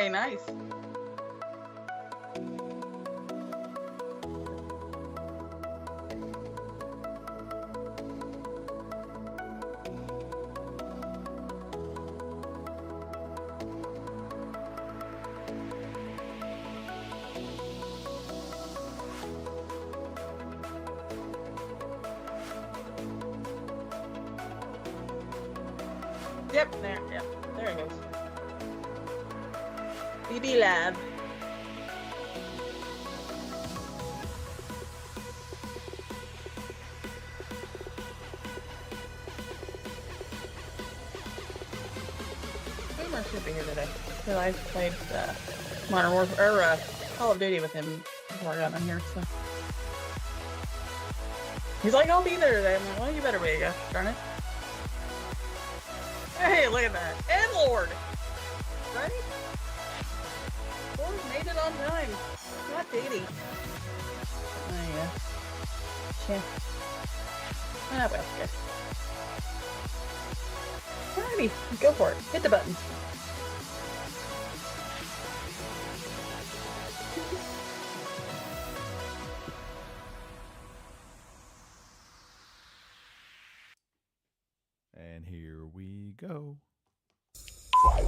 Very nice. Yep, there it goes. BB Lab. Boomer should be here today. Because I played Modern Warfare or Call of Duty with him before I got in here, so. He's like, I'll be there today. I'm like, well, you better be, gosh darn it. Hey, look at that. And Lord! Right? Lord made it on time. Not dating. There you go. Yeah. Ah, well, good. Alrighty, go for it. Hit the button. And here we go. 5,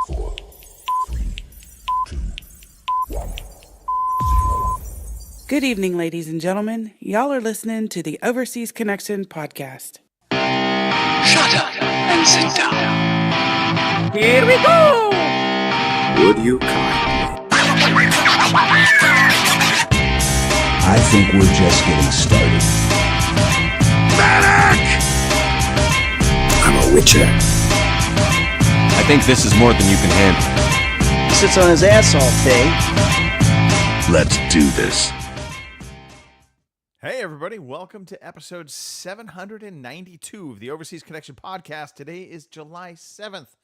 4, 3, 2, 1, 0. Good evening, ladies and gentlemen. Y'all are listening to the Overseas Connection podcast. Shut up and sit down. Here we go! Would you kindly? I think we're just getting started. Medic! I'm a witcher. I think this is more than you can handle. He sits on his ass all day. Let's do this. Hey, everybody. Welcome to episode 792 of the Overseas Connection podcast. Today is July 7th,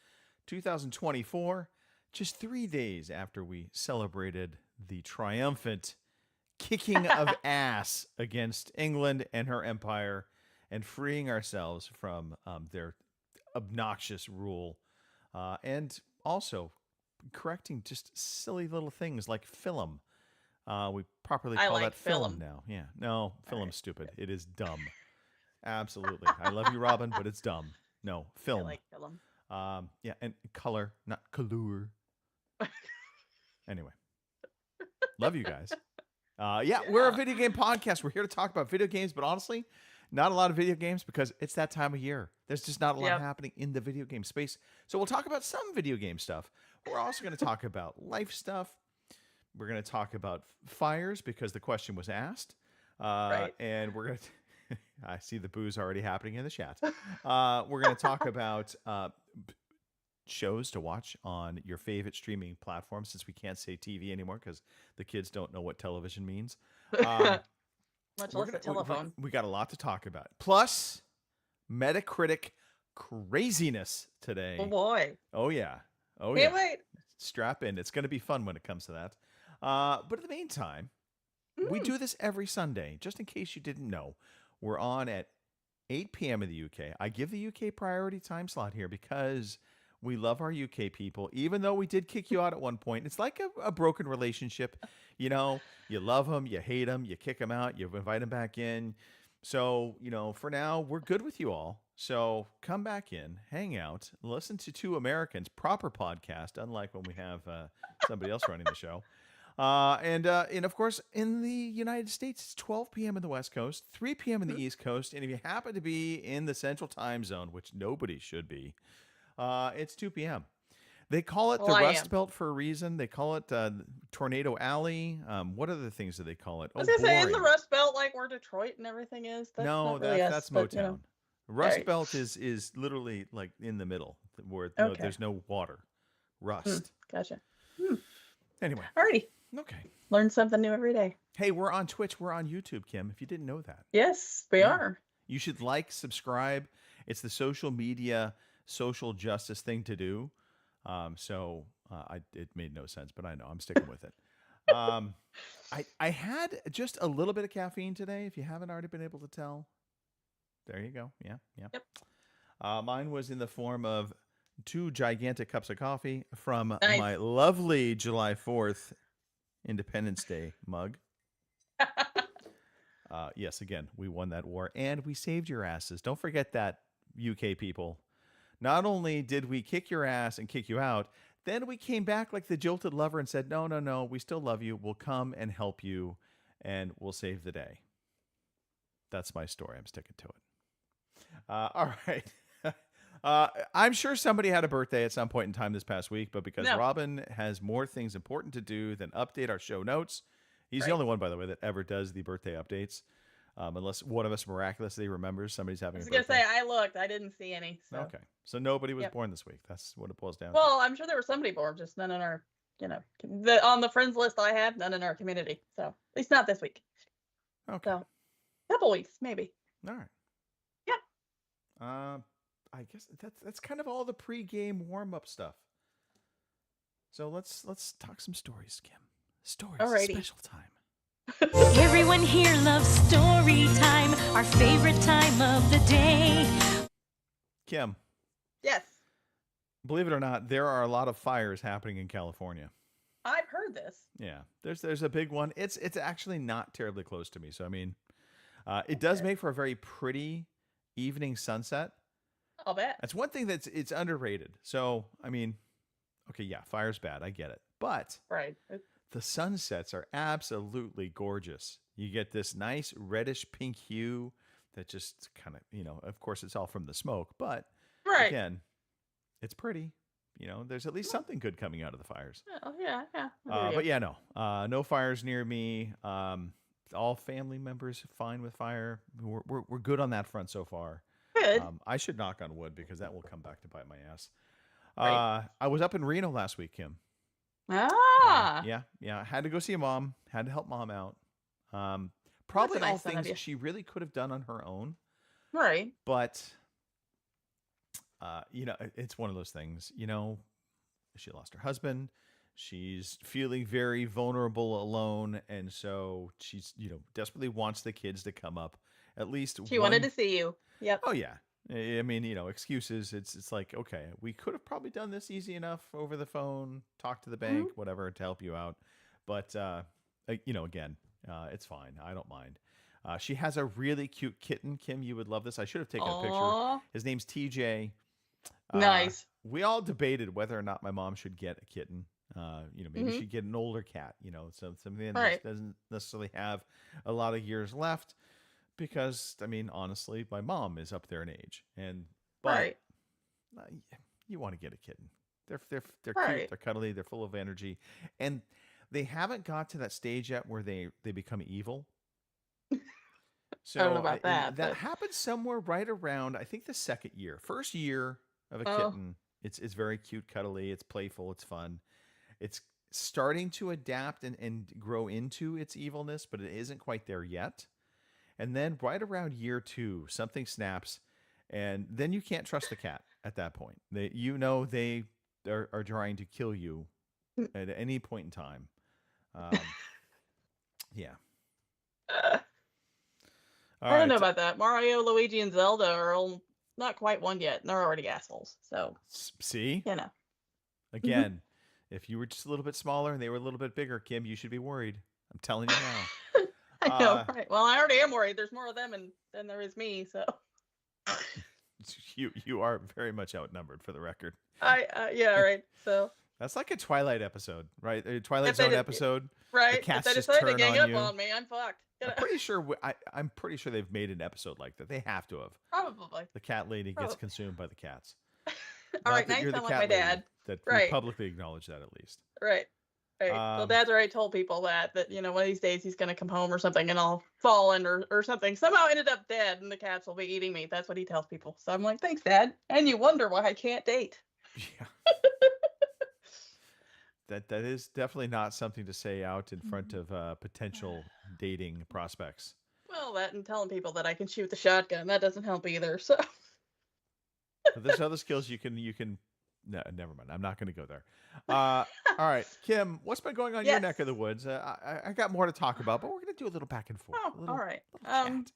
2024. Just 3 days after we celebrated the triumphant kicking of ass against England and her empire and freeing ourselves from their obnoxious rule. And also correcting just silly little things like film. We properly call that film now. Yeah. No, film's stupid. It is dumb. Absolutely. I love you, Robin, but it's dumb. No, film. I like film. Yeah, and color, not color. Anyway. Love you guys. Yeah, we're a video game podcast. We're here to talk about video games, but honestly, not a lot of video games because it's that time of year. There's just not a lot happening in the video game space. So we'll talk about some video game stuff. We're also going to talk about life stuff. We're going to talk about fires because the question was asked. Right. And we're going to... I see the booze already happening in the chat. We're going to talk about shows to watch on your favorite streaming platform since we can't say TV anymore because the kids don't know what television means. Much less a telephone. We got a lot to talk about. Plus, Metacritic craziness today. Oh, boy. Oh, yeah. Oh, Can't yeah. wait. Strap in. It's going to be fun when it comes to that. But in the meantime, we do this every Sunday. Just in case you didn't know, we're on at 8 p.m. in the UK. I give the UK priority time slot here because we love our UK people, even though we did kick you out at one point. It's like a broken relationship. You know, you love them, you hate them, you kick them out, you invite them back in. So, you know, for now, we're good with you all. So come back in, hang out, listen to two Americans, proper podcast, unlike when we have somebody else running the show. And of course, in the United States, it's 12 p.m. in the West Coast, 3 p.m. in the East Coast. And if you happen to be in the Central Time Zone, which nobody should be, it's 2 p.m. They call it the Rust Belt for a reason. They call it Tornado Alley. What other things do they call it? I was going to say, in the Rust Belt, like where Detroit and everything is? That's no, not really that's us, Motown. But, you know. Rust Belt is literally like in the middle where there's no water. Rust. Gotcha. Anyway. Alrighty. Okay. Learn something new every day. Hey, we're on Twitch. We're on YouTube, Kim, if you didn't know that. Yes, we are. You should like, subscribe. It's the social media, social justice thing to do. It made no sense, but I know I'm sticking with it. I had just a little bit of caffeine today, if you haven't already been able to tell. There you go. Yeah. Yep. Mine was in the form of 2 gigantic cups of coffee from Nice. my lovely July 4th Independence Day mug. Yes, again, we won that war and we saved your asses. Don't forget that, UK people. Not only did we kick your ass and kick you out, then we came back like the jilted lover and said, no, no, no, we still love you. We'll come and help you and we'll save the day. That's my story. I'm sticking to it. All right. I'm sure somebody had a birthday at some point in time this past week, but because No. Robin has more things important to do than update our show notes, he's the Right. only one, by the way, that ever does the birthday updates. Unless one of us miraculously remembers somebody's I having was a gonna birthday. say I looked. I didn't see any. So. Okay. So nobody was Yep. born this week. That's what it boils down Well, I'm sure there was somebody born, just none in our, on the friends list I have, none in our community. So at least not this week. to. Okay. So couple weeks maybe. All right. Yeah. I guess that's kind of all the pre-game warm-up stuff. So let's talk some stories, Kim. Stories, Alrighty. special time. Everyone here loves story time, our favorite time of the day. Kim, Yes, believe it or not, there are a lot of fires happening in California. I've heard this. Yeah, there's a big one. It's actually not terribly close to me, so I mean, it does make for a very pretty evening sunset. I'll bet. That's one thing it's underrated. So I mean, okay, yeah, fire's bad, I get it, but Right. the sunsets are absolutely gorgeous. You get this nice reddish pink hue that just kind of, of course, it's all from the smoke, but Right. again, it's pretty. There's at least something good coming out of the fires. Oh, yeah. I hear But you. yeah, no fires near me. All family members fine with fire. We're good on that front so far. Good. I should knock on wood because that will come back to bite my ass. Right. I was up in Reno last week, Kim. Ah. Yeah. I had to go see mom. Had to help mom out. Probably all nice son of things you. she really could have done on her own, Right. but it's one of those things. She lost her husband. She's feeling very vulnerable alone, and so she's desperately wants the kids to come up. At least She wanted to see you. Yep. Oh yeah. I mean, excuses. It's like, okay, we could have probably done this easy enough over the phone, talk to the bank, whatever, to help you out. But again, it's fine. I don't mind. She has a really cute kitten, Kim. You would love this. I should have taken a picture. Aw. His name's TJ. Nice. We all debated whether or not my mom should get a kitten. Maybe she'd get an older cat. Something that Right. doesn't necessarily have a lot of years left. Because I mean, honestly, my mom is up there in age, but Right. You want to get a kitten. They're cute. Right. They're cuddly. They're full of energy, and they haven't got to that stage yet where they become evil. So I don't know about that that, but- happens somewhere right around, I think, the second year. First year of a Oh. kitten, it's very cute, cuddly. It's playful. It's fun. It's starting to adapt and grow into its evilness, but it isn't quite there yet. And then right around year 2, something snaps, and then you can't trust the cat at that point. They are trying to kill you at any point in time. Yeah. I don't know about that. Mario, Luigi, and Zelda are all not quite one yet, and they're already assholes. So, See? Mm-hmm. Again, if you were just a little bit smaller and they were a little bit bigger, Kim, you should be worried. I'm telling you now. I know, right? Well, I already am worried. There's more of them than there is me. So, You are very much outnumbered, for the record. yeah, right. So, That's like a Twilight episode, right? A Twilight If they Zone did- episode. right. cats If they just decide to turn gang on up you. on me, I'm fucked. I'm pretty sure they've made an episode like that. They have to have. Probably. The cat lady gets Probably. consumed by the cats. All Not right, that now you you're the sound like cat my lady, dad. That we Right. publicly acknowledge that at least. Right. Well, Um, Dad's already told people that one of these days he's gonna come home or something, and I'll fall in or something. Somehow ended up dead, and the cats will be eating me. That's what he tells people. So I'm like, thanks, Dad. And you wonder why I can't date. Yeah. That is definitely not something to say out in front of potential dating prospects. Well, that and telling people that I can shoot the shotgun, that doesn't help either. So But there's other skills you can. No, never mind. I'm not going to go there. All right, Kim, what's been going on in your Yes. neck of the woods? I got more to talk about, but we're going to do a little back and forth. oh, a little, all right. little chat.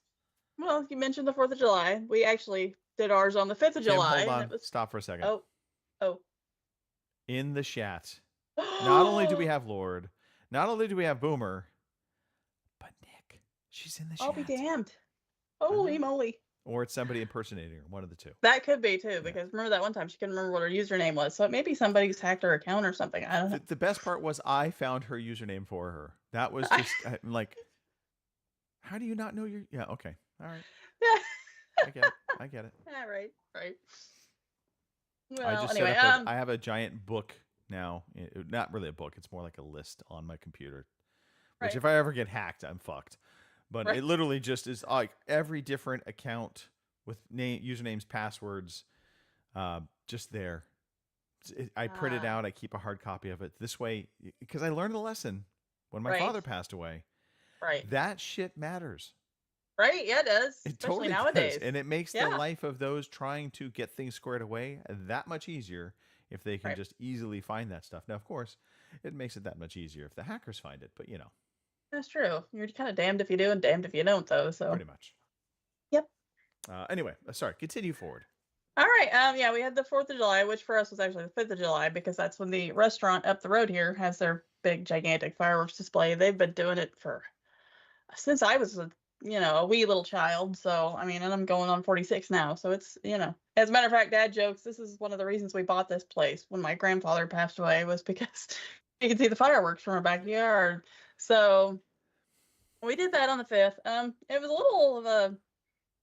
Well, you mentioned the 4th of July. We actually did ours on the 5th of Kim, July. hold and on. it was- Stop for a second. Oh, Oh. in the chat. Not only do we have Lord, not only do we have Boomer, but Nick. She's in the chat. I'll be damned. Holy moly. Or it's somebody impersonating her. One of the two. That could be too, because remember that one time she couldn't remember what her username was. So maybe somebody's hacked her account or something. I don't know. The best part was I found her username for her. That was just like, how do you not know your? Yeah. Okay. All right. Yeah. I get it. I get it. Yeah, right. Right. I Well, just anyway, set up I have a giant book now. Not really a book. It's more like a list on my computer. Which, Right. if I ever get hacked, I'm fucked. But Right. it literally just is like every different account with usernames, passwords, just there. I print it out. I keep a hard copy of it. This way, because I learned the lesson when my Right. father passed away. Right. That shit matters. Right. Yeah, it does. It Especially totally nowadays. does. And it makes the Yeah. life of those trying to get things squared away that much easier if they can Right. just easily find that stuff. Now, of course, it makes it that much easier if the hackers find it, but That's true. You're kind of damned if you do and damned if you don't, though. So. pretty much. Yep. Anyway, sorry, continue forward. All right. Yeah, we had the 4th of July, which for us was actually the 5th of July because that's when the restaurant up the road here has their big, gigantic fireworks display. They've been doing it since I was a wee little child. So, I mean, and I'm going on 46 now. So it's, as a matter of fact, Dad jokes, this is one of the reasons we bought this place when my grandfather passed away was because you could see the fireworks from our backyard. So we did that on the 5th. It was a little of a,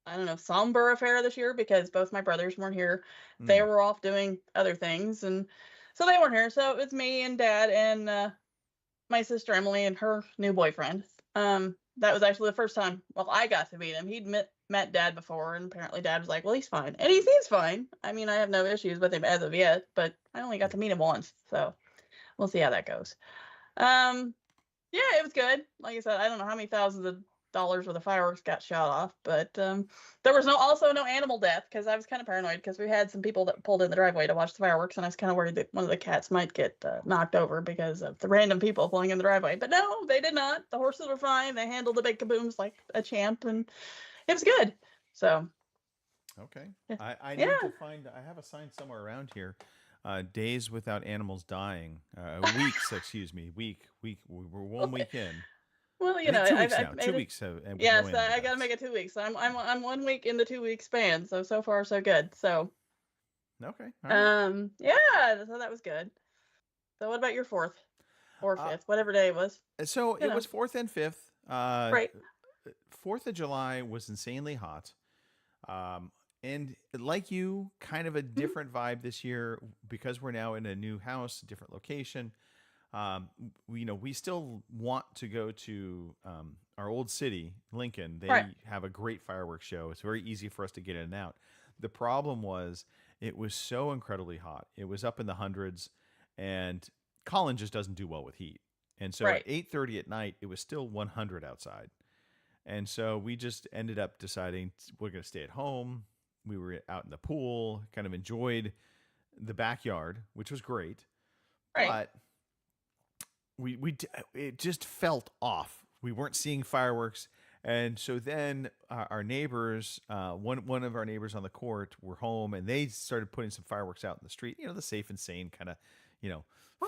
I don't know, somber affair this year because both my brothers weren't here. They were off doing other things, and so they weren't here. So it's me and Dad and my sister Emily and her new boyfriend. That was actually the first time, well, I got to meet him. He'd met Dad before, and apparently Dad was like, well, he's fine. And he seems fine. I mean, I have no issues with him as of yet, but I only got to meet him once, so we'll see how that goes. Yeah, it was good. Like I said, I don't know how many thousands of dollars worth of fireworks got shot off, but there was also no animal death because I was kind of paranoid because we had some people that pulled in the driveway to watch the fireworks, and I was kind of worried that one of the cats might get knocked over because of the random people pulling in the driveway. But no, they did not. The horses were fine. They handled the big kabooms like a champ, and it was good. So. Okay. I need to find. I have a sign somewhere around here. Days without animals dying. Weeks, excuse me. Week. We're 1 week in. Well, I think 2 weeks now. 2 weeks. Yes, I got to make it 2 weeks. I'm 1 week in the 2 week span. So far so good. So. Okay. All right. Yeah. So that was good. So what about your 4th or 5th, whatever day it was? So it was 4th and 5th. Right. 4th of July was insanely hot. And like you, kind of a different vibe this year because we're now in a new house, different location. We still want to go to our old city, Lincoln. They have a great fireworks show. It's very easy for us to get in and out. The problem was it was so incredibly hot. It was up in the hundreds, and Colin just doesn't do well with heat. And so at 8:30 at night, it was still 100 outside. And so we just ended up deciding we're going to stay at home. We were out in the pool, kind of enjoyed the backyard, which was great. Right. But it just felt off. We weren't seeing fireworks. And so then our neighbors, one of our neighbors on the court were home, and they started putting some fireworks out in the street, the safe and sane kind of,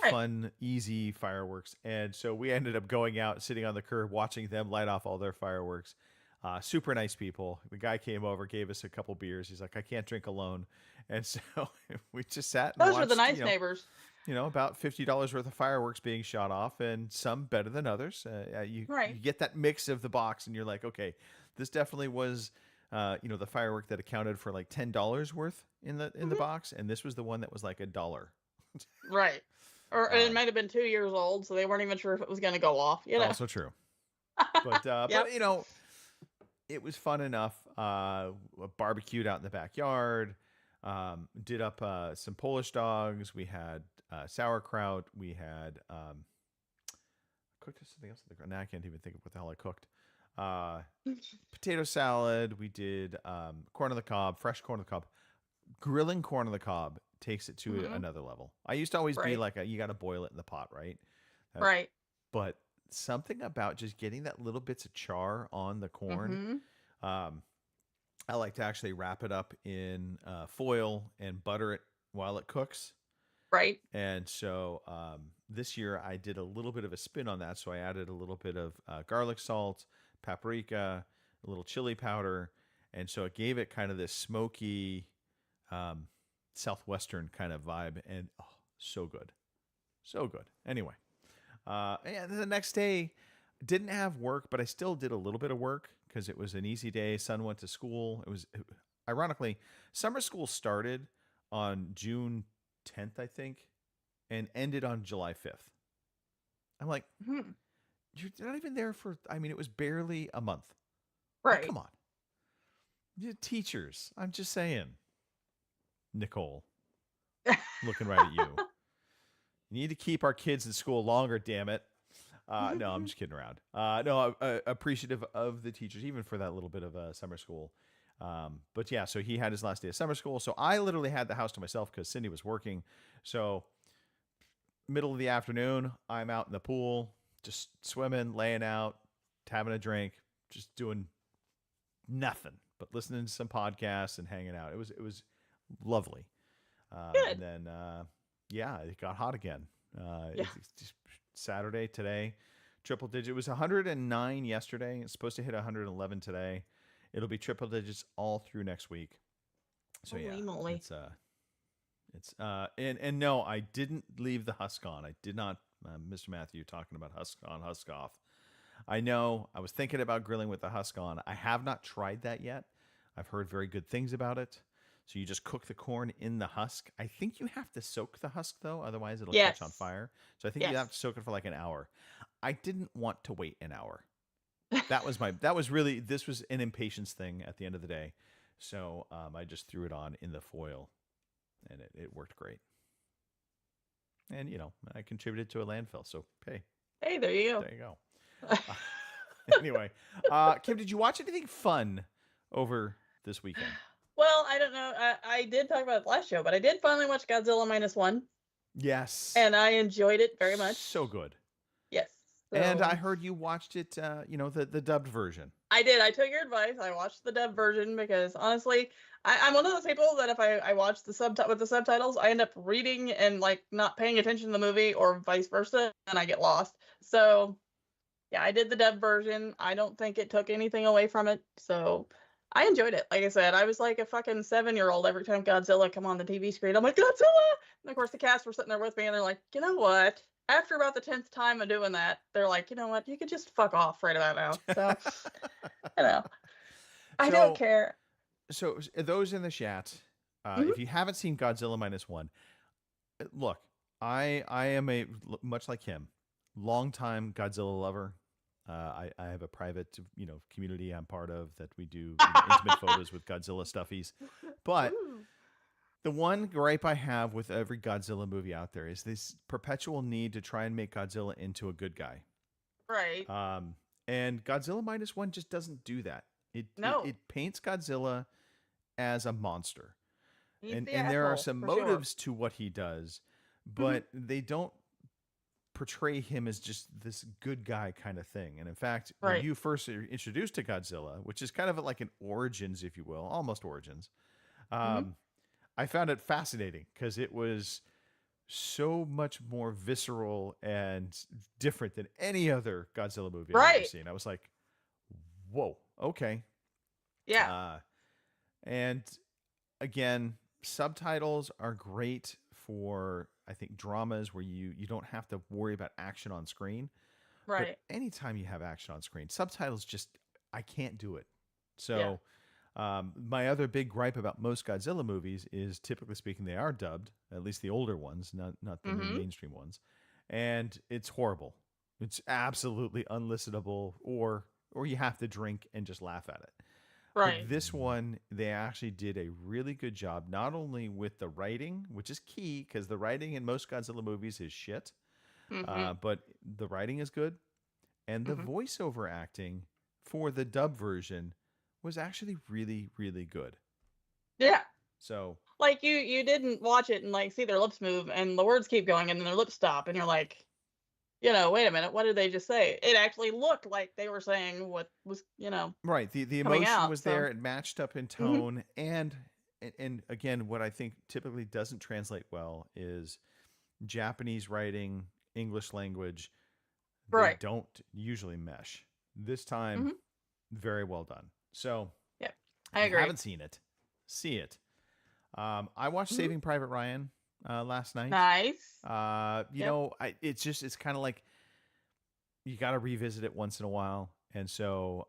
fun, easy fireworks. And so we ended up going out, sitting on the curb, watching them light off all their fireworks. Super nice people. The guy came over, gave us a couple beers. He's like, I can't drink alone. And so we just sat and Those watched, were the nice neighbors. About $50 worth of fireworks being shot off, and some better than others. You get that mix of the box, and you're like, okay, this definitely was, the firework that accounted for like $10 worth in the box, and this was the one that was like $1. Right. Or it might have been 2 years old, so they weren't even sure if it was going to go off. Also true. But it was fun enough. Barbecued out in the backyard. Did up some Polish dogs. We had sauerkraut. We had cooked something else. Now I can't even think of what the hell I cooked. Potato salad. We did corn on the cob, fresh corn on the cob. Grilling corn on the cob takes it to another level. I used to always be like, you got to boil it in the pot, right? Right. But something about just getting that little bits of char on the corn. I like to actually wrap it up in foil and butter it while it cooks. Right. And so this year I did a little bit of a spin on that. So I added a little bit of garlic salt, paprika, a little chili powder. And so it gave it kind of this smoky, Southwestern kind of vibe. And oh, so good. So good. Anyway, and the next day, didn't have work, but I still did a little bit of work because it was an easy day. Son went to school. It was, ironically, summer school started on June 10th, I think, and ended on July 5th. I'm like, you're not even there for, I mean, it was barely a month. Like, Right. come on. You're teachers. I'm just saying. Nicole, looking right at you. You need to keep our kids in school longer, damn it. No, I'm just kidding around. No, appreciative of the teachers, even for that little bit of summer school. But yeah, so he had his last day of summer school. So I literally had the house to myself because Cindy was working. So middle of the afternoon, I'm out in the pool, just swimming, laying out, having a drink, just doing nothing but listening to some podcasts and hanging out. It was lovely. Good. And then, yeah, it got hot again. Yeah. It's just Saturday today, triple digit. It was 109 yesterday. It's supposed to hit 111 today. It'll be triple digits all through next week. So Holy yeah, moly. it's and no, I didn't leave the husk on. I did not, Mr. Matthew talking about husk on, husk off. I know I was thinking about grilling with the husk on. I have not tried that yet. I've heard very good things about it. So you just cook the corn in the husk. I think you have to soak the husk though, otherwise it'll catch on Yes. fire. So I think you Yes. have to soak it for like an hour. I didn't want to wait an hour. That was really, this was an impatience thing at the end of the day. So I just threw it on in the foil and it worked great. And you know, I contributed to a landfill. So hey, Hey, there you go. there you go. Anyway, Kim, did you watch anything fun over this weekend? Well, I don't know. I did talk about it last show, but I did finally watch Godzilla -1, Yes. and I enjoyed it very much. So good. Yes. And So- I heard you watched it, you know, the dubbed version. I did. I took your advice. I watched the dub version because honestly, I'm one of those people that if I watch the with the subtitles, I end up reading and like not paying attention to the movie or vice versa, and I get lost. So yeah, I did the dub version. I don't think it took anything away from it. So I enjoyed it. Like I said, I was like a fucking 7-year-old every time Godzilla come on the TV screen. I'm like, Godzilla! And of course the cast were sitting there with me and they're like, you know what? After about the 10th time of doing that, they're like, you know what? You could just fuck off right about now. So, you know, I don't So- care. So those in the chat, Mhm. if you haven't seen Godzilla -1, look, I am much like him, longtime Godzilla lover. I have a private, you know, community I'm part of that we do you know, intimate photos with Godzilla stuffies. But Ooh. the one gripe I have with every Godzilla movie out there is this perpetual need to try and make Godzilla into a good guy. Right. And Godzilla -1 just doesn't do that. No. It paints Godzilla as a monster. He's And the there are asshole, some for sure. motives to what he does, but they don't portray him as just this good guy kind of thing. And in fact, when Right. you first are introduced to Godzilla, which is kind of like an origins, if you will, almost origins, I found it fascinating because it was so much more visceral and different than any other Godzilla movie I've ever Right. seen. I was like, whoa, okay. Yeah. And again, subtitles are great for, I think, dramas where you don't have to worry about action on screen. Right. But anytime you have action on screen, subtitles just, I can't do it. So my other big gripe about most Godzilla movies is, typically speaking, they are dubbed, at least the older ones, not the new mainstream ones. And it's horrible. It's absolutely unlistenable, or you have to drink and just laugh at it. Right. But this one, they actually did a really good job, not only with the writing, which is key because the writing in most Godzilla movies is shit, but the writing is good. And the voiceover acting for the dub version was actually really, really good. Yeah. So, Like you didn't watch it and like see their lips move and the words keep going and then their lips stop and you're like, you know, wait a minute, what did they just say? It actually looked like they were saying what was, you know. right, the Coming emotion out, was so- there. It matched up in tone, and and again, what I think typically doesn't translate well is Japanese writing, English language. They Right. don't usually mesh. This time, Mhm. very well done. So, Yeah, if I you agree. haven't seen it, see it. I watched Mhm. Saving Private Ryan last night. Nice. You Yep. know, it's kind of like you got to revisit it once in a while, and so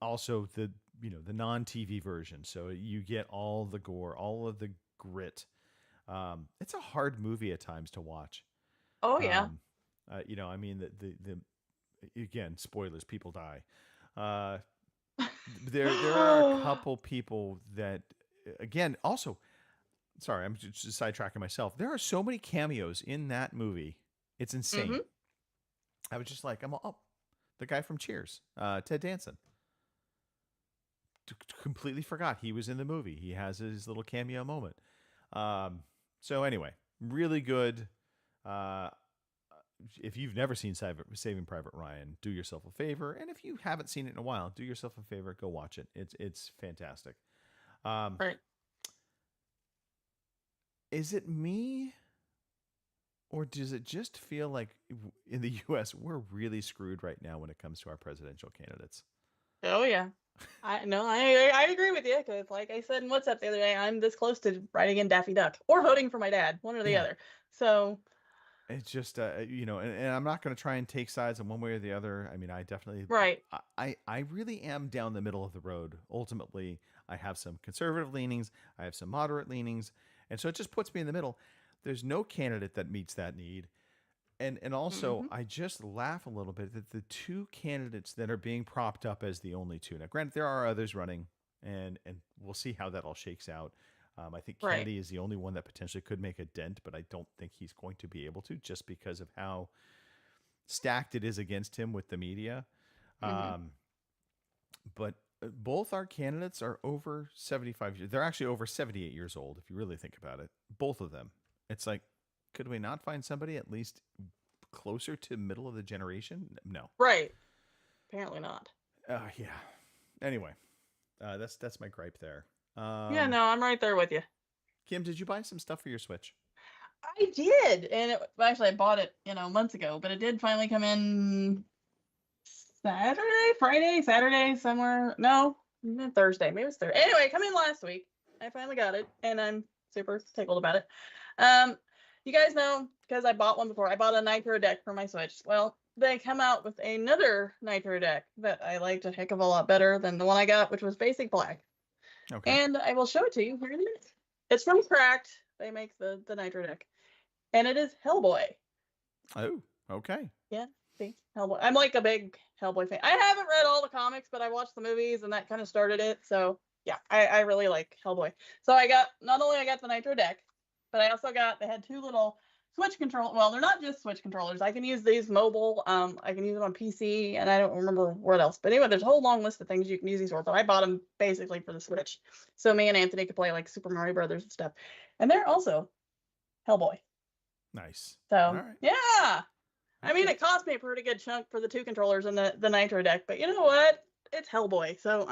also the non-TV version, so you get all the gore, all of the grit. It's a hard movie at times to watch. Oh yeah. I mean the again, spoilers, people die. Uh, there are a couple people that again also sorry, I'm just sidetracking myself. There are so many cameos in that movie. It's insane. Mhm. I was just like, the guy from Cheers, Ted Danson. Completely forgot he was in the movie. He has his little cameo moment. So anyway, really good. Uh, if you've never seen Saving Private Ryan, do yourself a favor. And if you haven't seen it in a while, do yourself a favor. Go watch it. It's fantastic. Right. Is it me, or does it just feel like in the U.S. we're really screwed right now when it comes to our presidential candidates? Oh yeah. I agree with you because, like I said in WhatsApp the other day, I'm this close to writing in Daffy Duck or voting for my dad, one or the Yeah. other. So It's just, and I'm not going to try and take sides on one way or the other. I mean, I definitely, right. I really am down the middle of the road. Ultimately, I have some conservative leanings, I have some moderate leanings, and so it just puts me in the middle. There's no candidate that meets that need. And also, Mhm. I just laugh a little bit that the two candidates that are being propped up as the only two. Now, granted, there are others running, and we'll see how that all shakes out. I think Right. Kennedy is the only one that potentially could make a dent, but I don't think he's going to be able to just because of how stacked it is against him with the media. Mhm. But both our candidates are over 75 years. They're actually over 78 years old, if you really think about it. Both of them. It's like, could we not find somebody at least closer to middle of the generation? No. Right. Apparently not. Yeah. Anyway, that's my gripe there. Yeah, no, I'm right there with you. Kim, did you buy some stuff for your Switch? I did, and actually I bought it, months ago, but it did finally come in Saturday, somewhere. No, Thursday. Maybe it was Thursday. Anyway, it come in last week. I finally got it, and I'm super tickled about it. You guys know because I bought one before. I bought a Nitro deck for my Switch. Well, they come out with another Nitro deck that I liked a heck of a lot better than the one I got, which was Basic Black. Okay. And I will show it to you here in a minute. It's from Cracked. They make the Nitro deck, and it is Hellboy. Oh, okay. Yeah, see, Hellboy. I'm like a big Hellboy fan. I haven't read all the comics, but I watched the movies, and that kind of started it. So yeah, I really like Hellboy. So not only I got the Nitro deck, but I also they had two little Switch control. Well, they're not just Switch controllers. I can use these mobile. I can use them on PC, and I don't remember what else. But anyway, there's a whole long list of things you can use these for. But I bought them basically for the Switch, so me and Anthony could play like Super Mario Brothers and stuff. And they're also Hellboy. Nice. So All right. yeah. I mean, Okay. it cost me a pretty good chunk for the two controllers and the Nitro deck, but you know what? It's Hellboy, so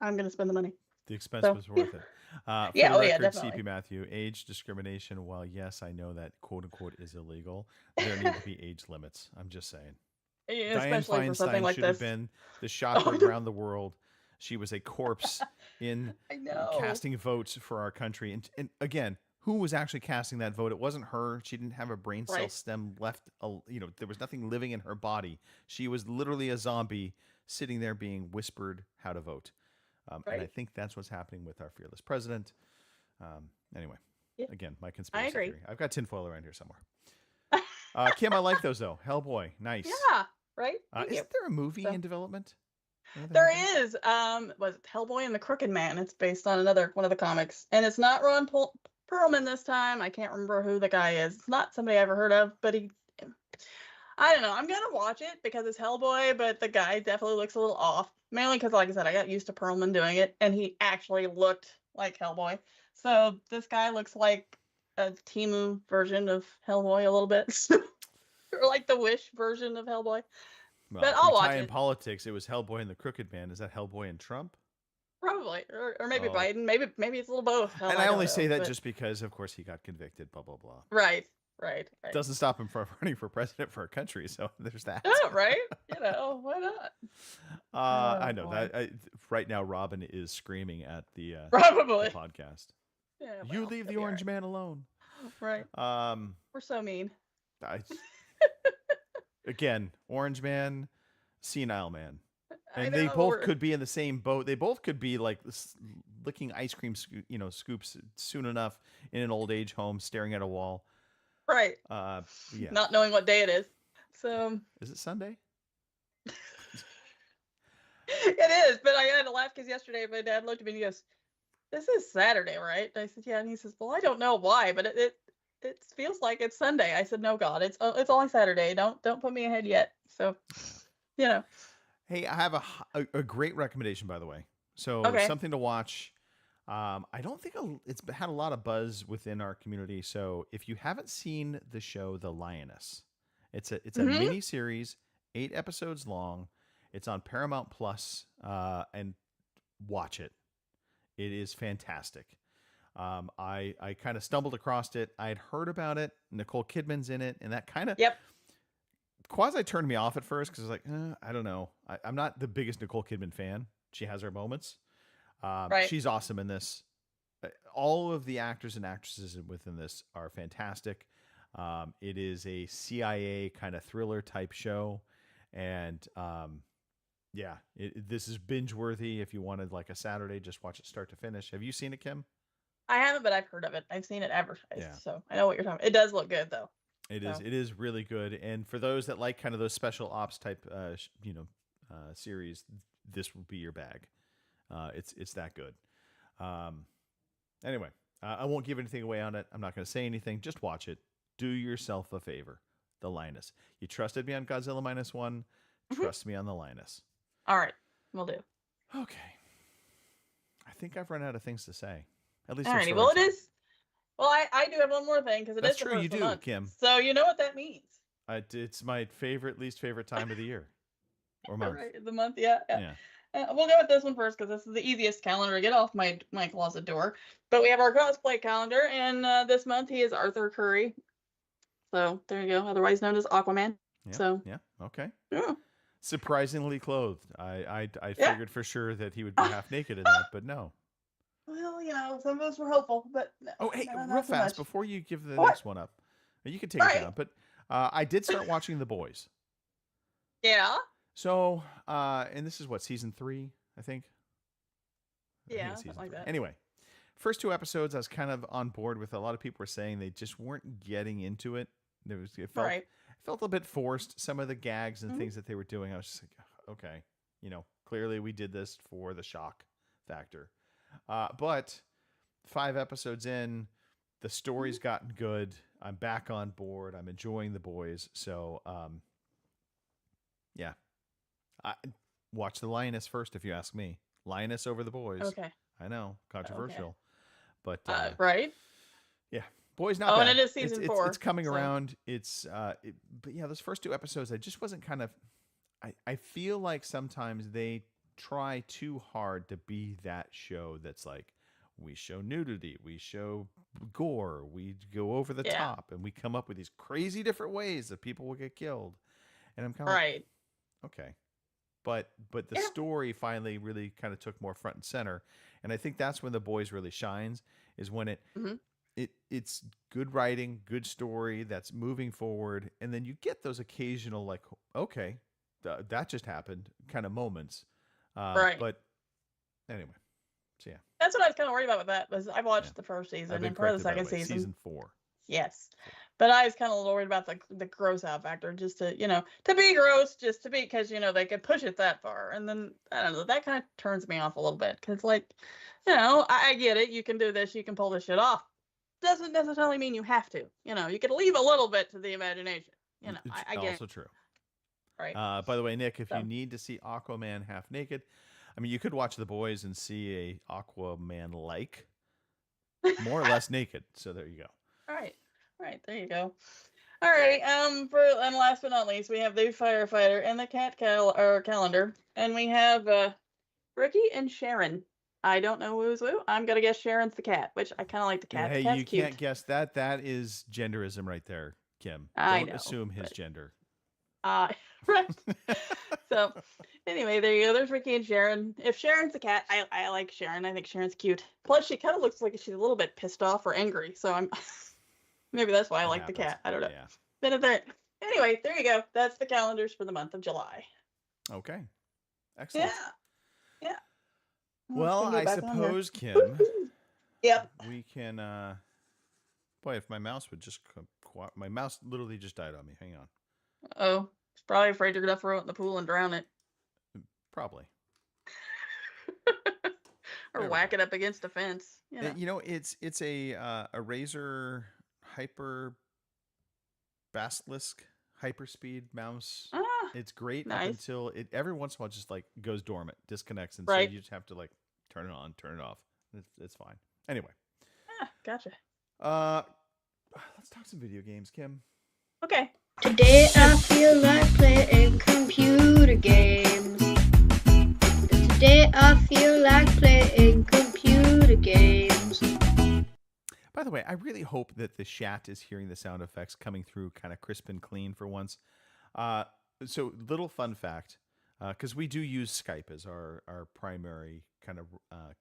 I'm gonna spend the money. The expense So, was worth it. For Yeah, the oh yeah, record, definitely. CP Matthew, age discrimination, while yes, I know that quote unquote is illegal, there need to be age limits. I'm just saying. Yeah, Diane especially for something Feinstein like should have this. been the shopper no. around the world. She was a corpse in I know. casting votes for our country. And again, who was actually casting that vote? It wasn't her. She didn't have a brain cell Right. stem left. There was nothing living in her body. She was literally a zombie sitting there being whispered how to vote. And I Right. think that's what's happening with our fearless president. Anyway, Yeah. again, my conspiracy agree. theory. I've got tinfoil around here somewhere. Kim, I like those though. Hellboy, nice. Yeah, right? Thank you. Isn't there a movie So- in development? There is. Was it Hellboy and the Crooked Man? It's based on one of the comics. And it's not Ron Perlman this time. I can't remember who the guy is. It's not somebody I ever heard of, but I don't know. I'm gonna watch it because it's Hellboy, but the guy definitely looks a little off. Mainly because, like I said, I got used to Perlman doing it, and he actually looked like Hellboy. So this guy looks like a Temu version of Hellboy a little bit, or like the Wish version of Hellboy. Well, But if I'll we watch tie in it. politics, it was Hellboy and the Crooked Man. Is that Hellboy and Trump? Probably, or maybe Oh. Biden. Maybe it's a little both. Hell, And I don't only know, say that but- just because, of course, he got convicted. Blah blah blah. right. Doesn't stop him from running for president for a country. So there's that. Oh, right. Why not? I Oh, know boy. that right now. Robin is screaming at the Probably. podcast. Yeah, You well, leave the it'll be orange man alone. Right. We're so mean. I, again, orange man, senile man. I And they know, both we're- could be in the same boat. They both could be like licking ice cream, scoops soon enough in an old age home, staring at a wall. right. Yeah. Not knowing what day it is. So Is it Sunday? it is, but I had to laugh because yesterday my dad looked at me and he goes, "This is Saturday, right?" And I said, "Yeah," and he says, "Well, I don't know why, but it feels like it's Sunday." I said, "No, God, it's only Saturday. Don't put me ahead yet." So, you know. Hey, I have a great recommendation, by the way. So Okay. something to watch. I don't think it's had a lot of buzz within our community. So if you haven't seen the show The Lioness, it's a Mhm. mini series, 8 episodes long. It's on Paramount Plus, and watch it. It is fantastic. I kind of stumbled across it. I had heard about it. Nicole Kidman's in it, and that kind of Yep. quasi turned me off at first because I was like, I don't know. I'm not the biggest Nicole Kidman fan. She has her moments. Right. She's awesome in this. All of the actors and actresses within this are fantastic. It is a CIA kind of thriller type show. And yeah, this is binge worthy. If you wanted like a Saturday, just watch it start to finish. Have you seen it, Kim? I haven't, but I've heard of it. I've seen it advertised, Yeah. so I know what you're talking about. It does look good, though. It is. So. It is really good. And for those that like kind of those special ops type, series, this will be your bag. It's that good. Anyway, I won't give anything away on it. I'm not going to say anything. Just watch it. Do yourself a favor. The Linus. You trusted me on Godzilla -1. Trust me on the Linus. All right, we'll do. Okay. I think I've run out of things to say. At least. All righty. Well, it is. Well, I do have one more thing because it That's is the true, first you of the do, month. Kim. So you know what that means. It's my least favorite time of the year or month. Right, the month, yeah. Yeah. We'll go with this one first because this is the easiest calendar to get off my closet door. But we have our cosplay calendar, and this month he is Arthur Curry. So there you go, otherwise known as Aquaman. Yeah. So Yeah. Okay. yeah. Surprisingly clothed. I Yeah. figured for sure that he would be half naked in that, but no. Well, some of us were hopeful, but no, Oh, hey, no, not real so fast much. before you give the What? next one up, you can take Right. it down. But I did start watching The Boys. Yeah. So, and this is what, season 3, I think. Yeah, it's something season like 3. that. Anyway, first 2 episodes, I was kind of on board with. A lot of people were saying they just weren't getting into it. It Right. felt a bit forced. Some of the gags and Mhm. things that they were doing, I was just like, okay, clearly we did this for the shock factor. But 5 episodes in, the story's Mm-hmm. gotten good. I'm back on board. I'm enjoying The Boys. So, yeah. Watch The Lioness first, if you ask me. Lioness over The Boys. Okay. I know, controversial. But Right. yeah, Boys not Oh, bad. and it is It's- season it's, 4, It's coming so- around. It's but yeah, those first 2 episodes, I just wasn't kind of. I feel like sometimes they try too hard to be that show that's like, we show nudity, we show gore, we go over the Yeah. top, and we come up with these crazy different ways that people will get killed. And I'm kind of Right. like, okay. But the Yeah. story finally really kind of took more front and center. And I think that's when The Boys really shines, is when Mhm. it's good writing, good story that's moving forward, and then you get those occasional like, okay, that just happened kind of moments. Right. But anyway, so yeah, That's what I was kind of worried about with that. Was I watched Yeah. the first I've season been and part of corrected the by the second way. season. Season 4. Yes. But I was kind of a little worried about the gross out factor, just to to be gross, just to be, because they could push it that far, and then I don't know, that kind of turns me off a little bit, because I get it, you can do this, you can pull this shit off, doesn't necessarily mean you have to, you could leave a little bit to the imagination, It's I get also it, true. right? By the way, Nick, if So. you need to see Aquaman half naked, I mean, you could watch The Boys and see a Aquaman like more or less naked. So there you go. Right, there you go. All right, and last but not least, we have the firefighter and the cat calendar, and we have Ricky and Sharon. I don't know who's who. I'm gonna guess Sharon's the cat, which I kind of like the cat. Hey, The cat's you cute. can't guess that. That is genderism right there, Kim. I Don't know, assume his but- gender. Right. So, anyway, there you go. There's Ricky and Sharon. If Sharon's the cat, I like Sharon. I think Sharon's cute. Plus, she kind of looks like she's a little bit pissed off or angry. So I'm maybe that's why I It like the happens. cat. I don't know. Yeah. Then there. Anyway, there you go. That's the calendars for the month of July. Okay. Excellent. Yeah. Well, Let's go I back on here. suppose, Kim, Yep. we can. Boy, if my mouse would just. My mouse literally just died on me. Hang on. Oh, she's probably afraid you're gonna throw it in the pool and drown it, Probably. or There we whack go. it up against a fence. You know. You know, it's a Razer Hyper Basilisk Hyperspeed mouse. Ah, It's great up nice. until it every once in a while just like goes dormant, disconnects, and Right. so you just have to like turn it on, turn it off. It's fine. Anyway, Gotcha. let's talk some video games, Kim. Okay. Today I feel like playing computer games. Today I feel like playing computer games. By the way, I really hope that the chat is hearing the sound effects coming through kind of crisp and clean for once. So little fun fact, because we do use Skype as our primary kind of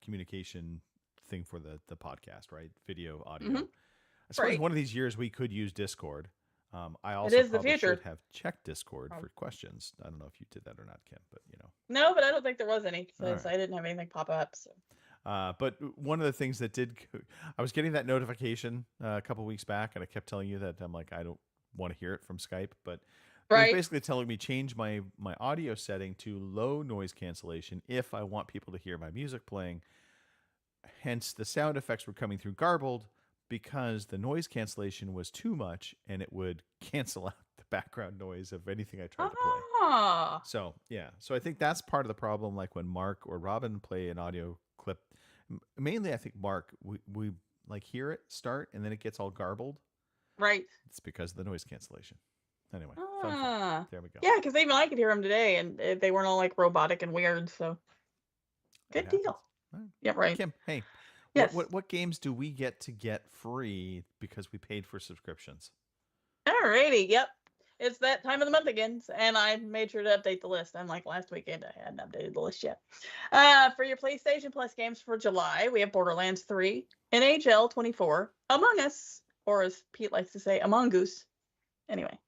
communication thing for the podcast, right? Video, audio. Mhm. I suppose Right. one of these years we could use Discord. I It also is the probably future. should have checked Discord Oh. for questions. I don't know if you did that or not, Kim, but you know. No, but I don't think there was any since Alright. I didn't have anything pop up. So. But one of the things that I was getting that notification a couple weeks back, and I kept telling you that I'm like, I don't want to hear it from Skype, but it was Right. basically telling me change my audio setting to low noise cancellation if I want people to hear my music playing. Hence, the sound effects were coming through garbled because the noise cancellation was too much, and it would cancel out the background noise of anything I tried to play. Ah. So yeah, so I think that's part of the problem. Like when Mark or Robin play an audio clip, mainly I think Mark, we like hear it start and then it gets all garbled. Right. It's because of the noise cancellation. Anyway, fun fact. Ah. There we go. Yeah, because even I could hear them today, and they weren't all like robotic and weird. So It good happens. deal. All right. Yep. Right. Kim, hey, Yes. what games do we get free because we paid for subscriptions? Alrighty. Yep. It's that time of the month again, and I made sure to update the list. Unlike last weekend, I hadn't updated the list yet. For your PlayStation Plus games for July, we have Borderlands 3, NHL 24, Among Us, or as Pete likes to say, Among Us. Anyway,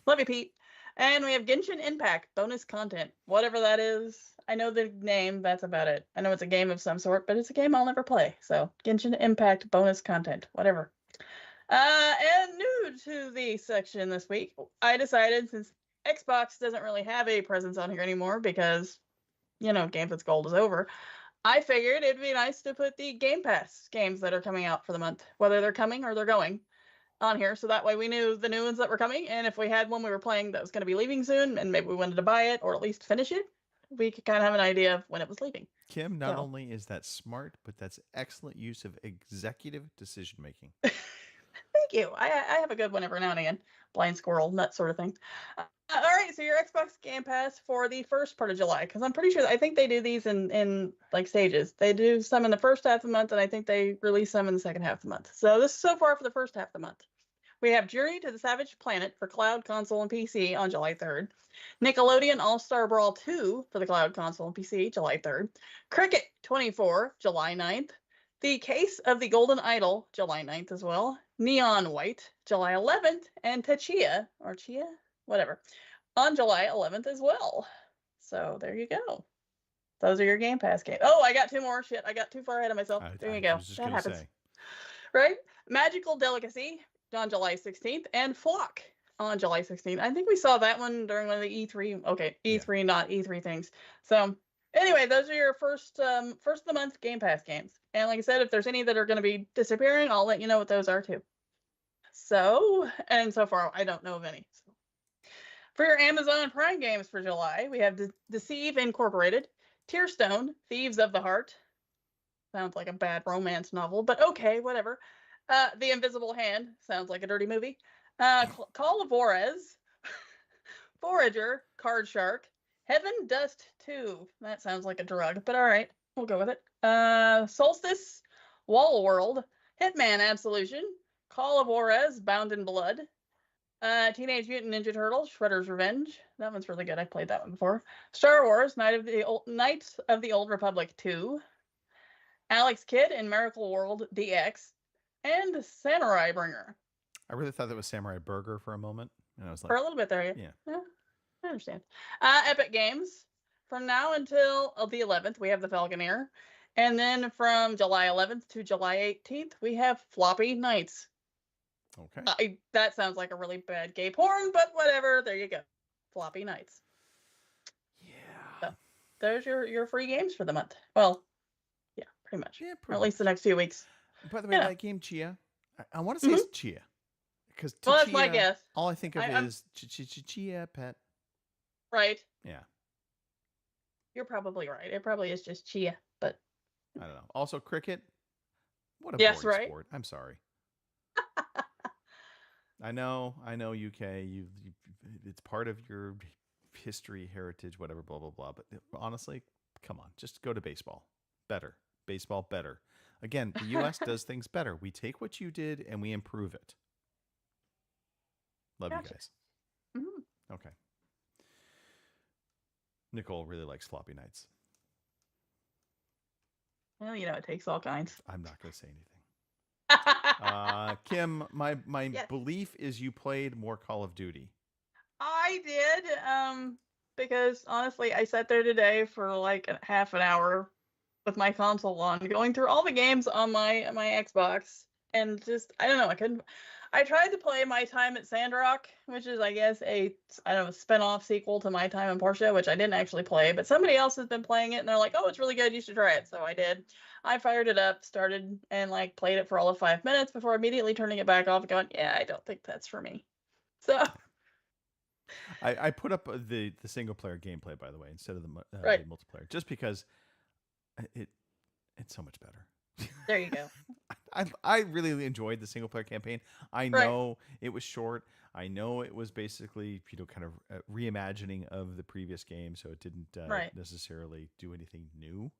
love you, Pete. And we have Genshin Impact bonus content, whatever that is. I know the name, that's about it. I know it's a game of some sort, but it's a game I'll never play. So, Genshin Impact bonus content, whatever. And new to the section this week, I decided since Xbox doesn't really have a presence on here anymore because, you know, Games with Gold is over, I figured it'd be nice to put the Game Pass games that are coming out for the month, whether they're coming or they're going, on here. So that way we knew the new ones that were coming. And if we had one we were playing that was going to be leaving soon and maybe we wanted to buy it or at least finish it, we could kind of have an idea of when it was leaving. Kim, not So. only is that smart, but that's excellent use of executive decision making. Thank you. I have a good one every now and again. Blind squirrel, nut sort of thing. All right, so your Xbox Game Pass for the first part of July, because I'm pretty sure I think they do these in like stages. They do some in the first half of the month, and I think they release some in the second half of the month. So this is so far for the first half of the month. We have Journey to the Savage Planet for cloud, console, and PC on July 3rd. Nickelodeon All-Star Brawl 2 for the cloud, console, and PC, July 3rd. Cricket 24, July 9th. The Case of the Golden Idol, July 9th as well. Neon White, July 11th. And Tachia, or Chia, whatever, on July 11th as well. So there you go. Those are your Game Pass games. Oh, I got two more. Shit, I got too far ahead of myself. There you go. was just That gonna happens. say. Right? Magical Delicacy on July 16th and Flock on July 16th. I think we saw that one during one of the E3. Okay, E3, not E3 things. So anyway, those are your first of the month Game Pass games. And like I said, if there's any that are going to be disappearing, I'll let you know what those are too. So, and so far I don't know of any. So. For your Amazon Prime games for July, we have Deceive Incorporated, Tearstone, Thieves of the Heart. Sounds like a bad romance novel, but okay, whatever. The Invisible Hand, sounds like a dirty movie. Call of Juarez, Forager, Card Shark, Heaven Dust 2. That sounds like a drug, but all right, we'll go with it. Solstice, Wall World, Hitman Absolution, Call of Juarez, Bound in Blood, Teenage Mutant Ninja Turtles, Shredder's Revenge. That one's really good. I played that one before. Star Wars, Knights of the Old Republic 2, Alex Kidd in Miracle World DX, and Samurai Bringer. I really thought that was Samurai Burger for a moment, and I was like, For a little bit there, yeah. I understand. Epic Games. From now until the 11th, we have the Falconeer. And then from July 11th to July 18th, we have Floppy Nights. Okay. That sounds like a really bad gay porn, but whatever. There you go. Floppy Nights. Yeah. So, there's your free games for the month. Well, yeah, pretty much. Yeah, or at least the next few weeks. By the way, that game Chia, I want to say it's Chia. Because well, that's my guess. All I think of is Chia Pet. Right. Yeah. You're probably right. It probably is just Chia, but I don't know. Also, cricket. What a boring sport. I'm sorry. I know, UK. You, it's part of your history, heritage, whatever, blah blah blah. But honestly, come on, just go to baseball. Better, baseball better. Again, the U.S. does things better. We take what you did and we improve it. Love you guys. Mm-hmm. Okay. Nicole really likes Floppy Nights. Well, it takes all kinds. I'm not going to say anything. Kim, my belief is you played more Call of Duty. I did, because honestly, I sat there today for like half an hour with my console on, going through all the games on my Xbox, and just I don't know, I tried to play My Time at Sandrock, which is I guess a spin-off sequel to My Time in Portia, which I didn't actually play, but somebody else has been playing it and they're like, oh, it's really good, you should try it. So I did. I fired it up, started and like played it for all of 5 minutes before immediately turning it back off and going, yeah, I don't think that's for me. So I put up the single player gameplay, by the way, instead of the multiplayer, just because it's so much better. There you go. I really enjoyed the single player campaign. I know it was short. I know it was basically kind of reimagining of the previous game, so it didn't necessarily do anything new.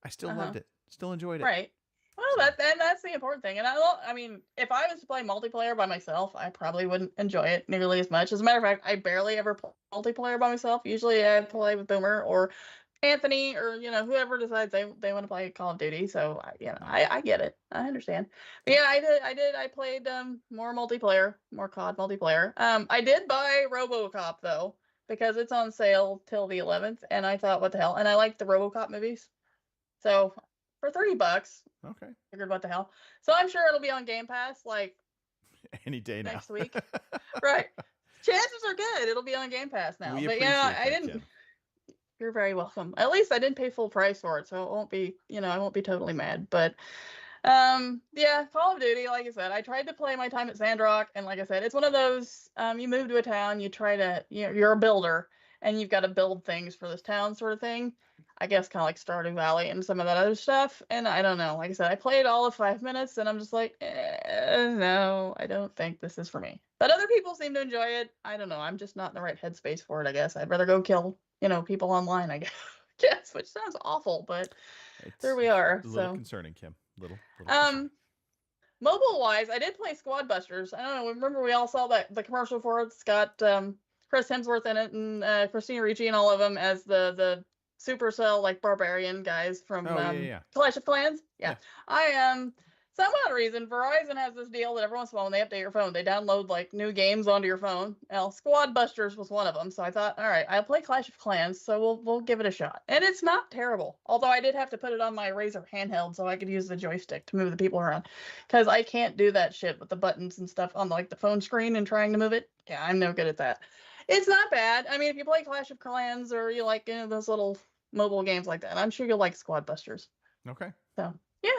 I still loved it. Still enjoyed it. Right. Well, that's the important thing. And I mean, if I was to play multiplayer by myself, I probably wouldn't enjoy it nearly as much. As a matter of fact, I barely ever play multiplayer by myself. Usually I play with Boomer or Anthony or whoever decides they want to play Call of Duty. So I get it. I understand. But yeah, I played more multiplayer, more COD multiplayer. I did buy RoboCop though, because it's on sale till the 11th, and I thought, what the hell? And I like the RoboCop movies. So for $30, okay, figured what the hell. So I'm sure it'll be on Game Pass like any day next week. Right. Chances are good it'll be on Game Pass now. But I didn't. Kim. You're very welcome. At least I didn't pay full price for it, so it won't be, I won't be totally mad. But yeah, Call of Duty, like I said, I tried to play My Time at Sandrock, and like I said, it's one of those you move to a town, you try to, you're a builder, and you've got to build things for this town sort of thing. I guess kind of like Stardew Valley and some of that other stuff. And I don't know. Like I said, I played all of 5 minutes, and I'm just like, no, I don't think this is for me. But other people seem to enjoy it. I don't know. I'm just not in the right headspace for it, I guess. I'd rather go kill, people online, I guess, which sounds awful, but there we are. A little concerning, Kim. Little mobile wise, I did play Squad Busters. I don't know. Remember we all saw the commercial for it. It's got Chris Hemsworth in it and Christina Ricci and all of them as the Supercell like barbarian guys from Clash of Clans. Yeah. I some odd reason Verizon has this deal that every once in a while when they update your phone, they download like new games onto your phone. Well, Squad Busters was one of them, so I thought, all right, I'll play Clash of Clans, so we'll give it a shot. And it's not terrible. Although I did have to put it on my Razer handheld so I could use the joystick to move the people around, because I can't do that shit with the buttons and stuff on like the phone screen and trying to move it. Yeah, I'm no good at that. It's not bad. I mean, if you play Clash of Clans or you like those little mobile games like that, I'm sure you'll like Squad Busters. Okay. So yeah.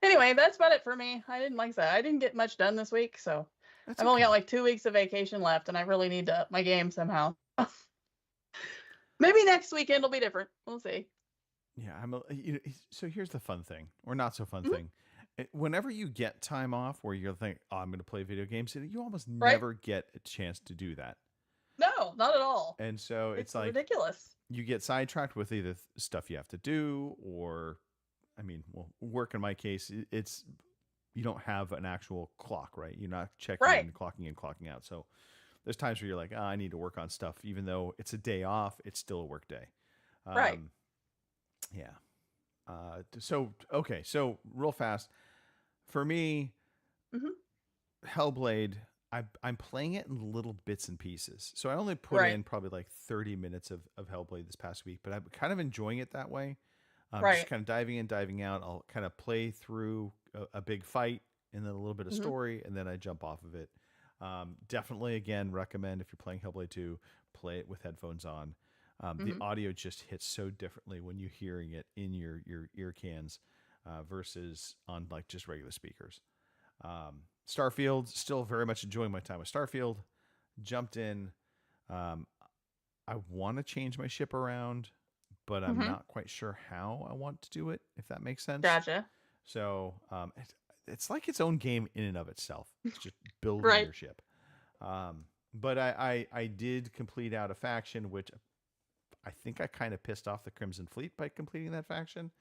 Anyway, that's about it for me. I didn't get much done this week, so I've only got like 2 weeks of vacation left, and I really need to up my game somehow. Maybe next weekend will be different. We'll see. Yeah, so here's the fun thing, or not so fun thing. Whenever you get time off where you're thinking, oh, I'm going to play video games, you almost never get a chance to do that. No, not at all. And so it's like ridiculous. You get sidetracked with either stuff you have to do or I mean, well, work in my case, it's you don't have an actual clock, right? You're not checking Right. in, clocking out. So there's times where you're like, I need to work on stuff, even though it's a day off. It's still a work day. Right. Yeah. So okay. So real fast, for me, Mhm. Hellblade. I'm playing it in little bits and pieces. So I only put Right. in probably like 30 minutes of Hellblade this past week, but I'm kind of enjoying it that way. Right. Just kind of diving in, diving out. I'll kind of play through a big fight and then a little bit of Mhm. story, and then I jump off of it. Definitely, again, recommend if you're playing Hellblade 2, play it with headphones on. The Mhm. audio just hits so differently when you're hearing it in your ear cans versus on like just regular speakers. Starfield, still very much enjoying my time with Starfield. Jumped in. Um, I want to change my ship around, but I'm Mhm. not quite sure how I want to do it, if that makes sense. Gotcha. So it's like its own game in and of itself. It's just building Right. your ship. But I did complete out a faction, which I think I kind of pissed off the Crimson Fleet by completing that faction,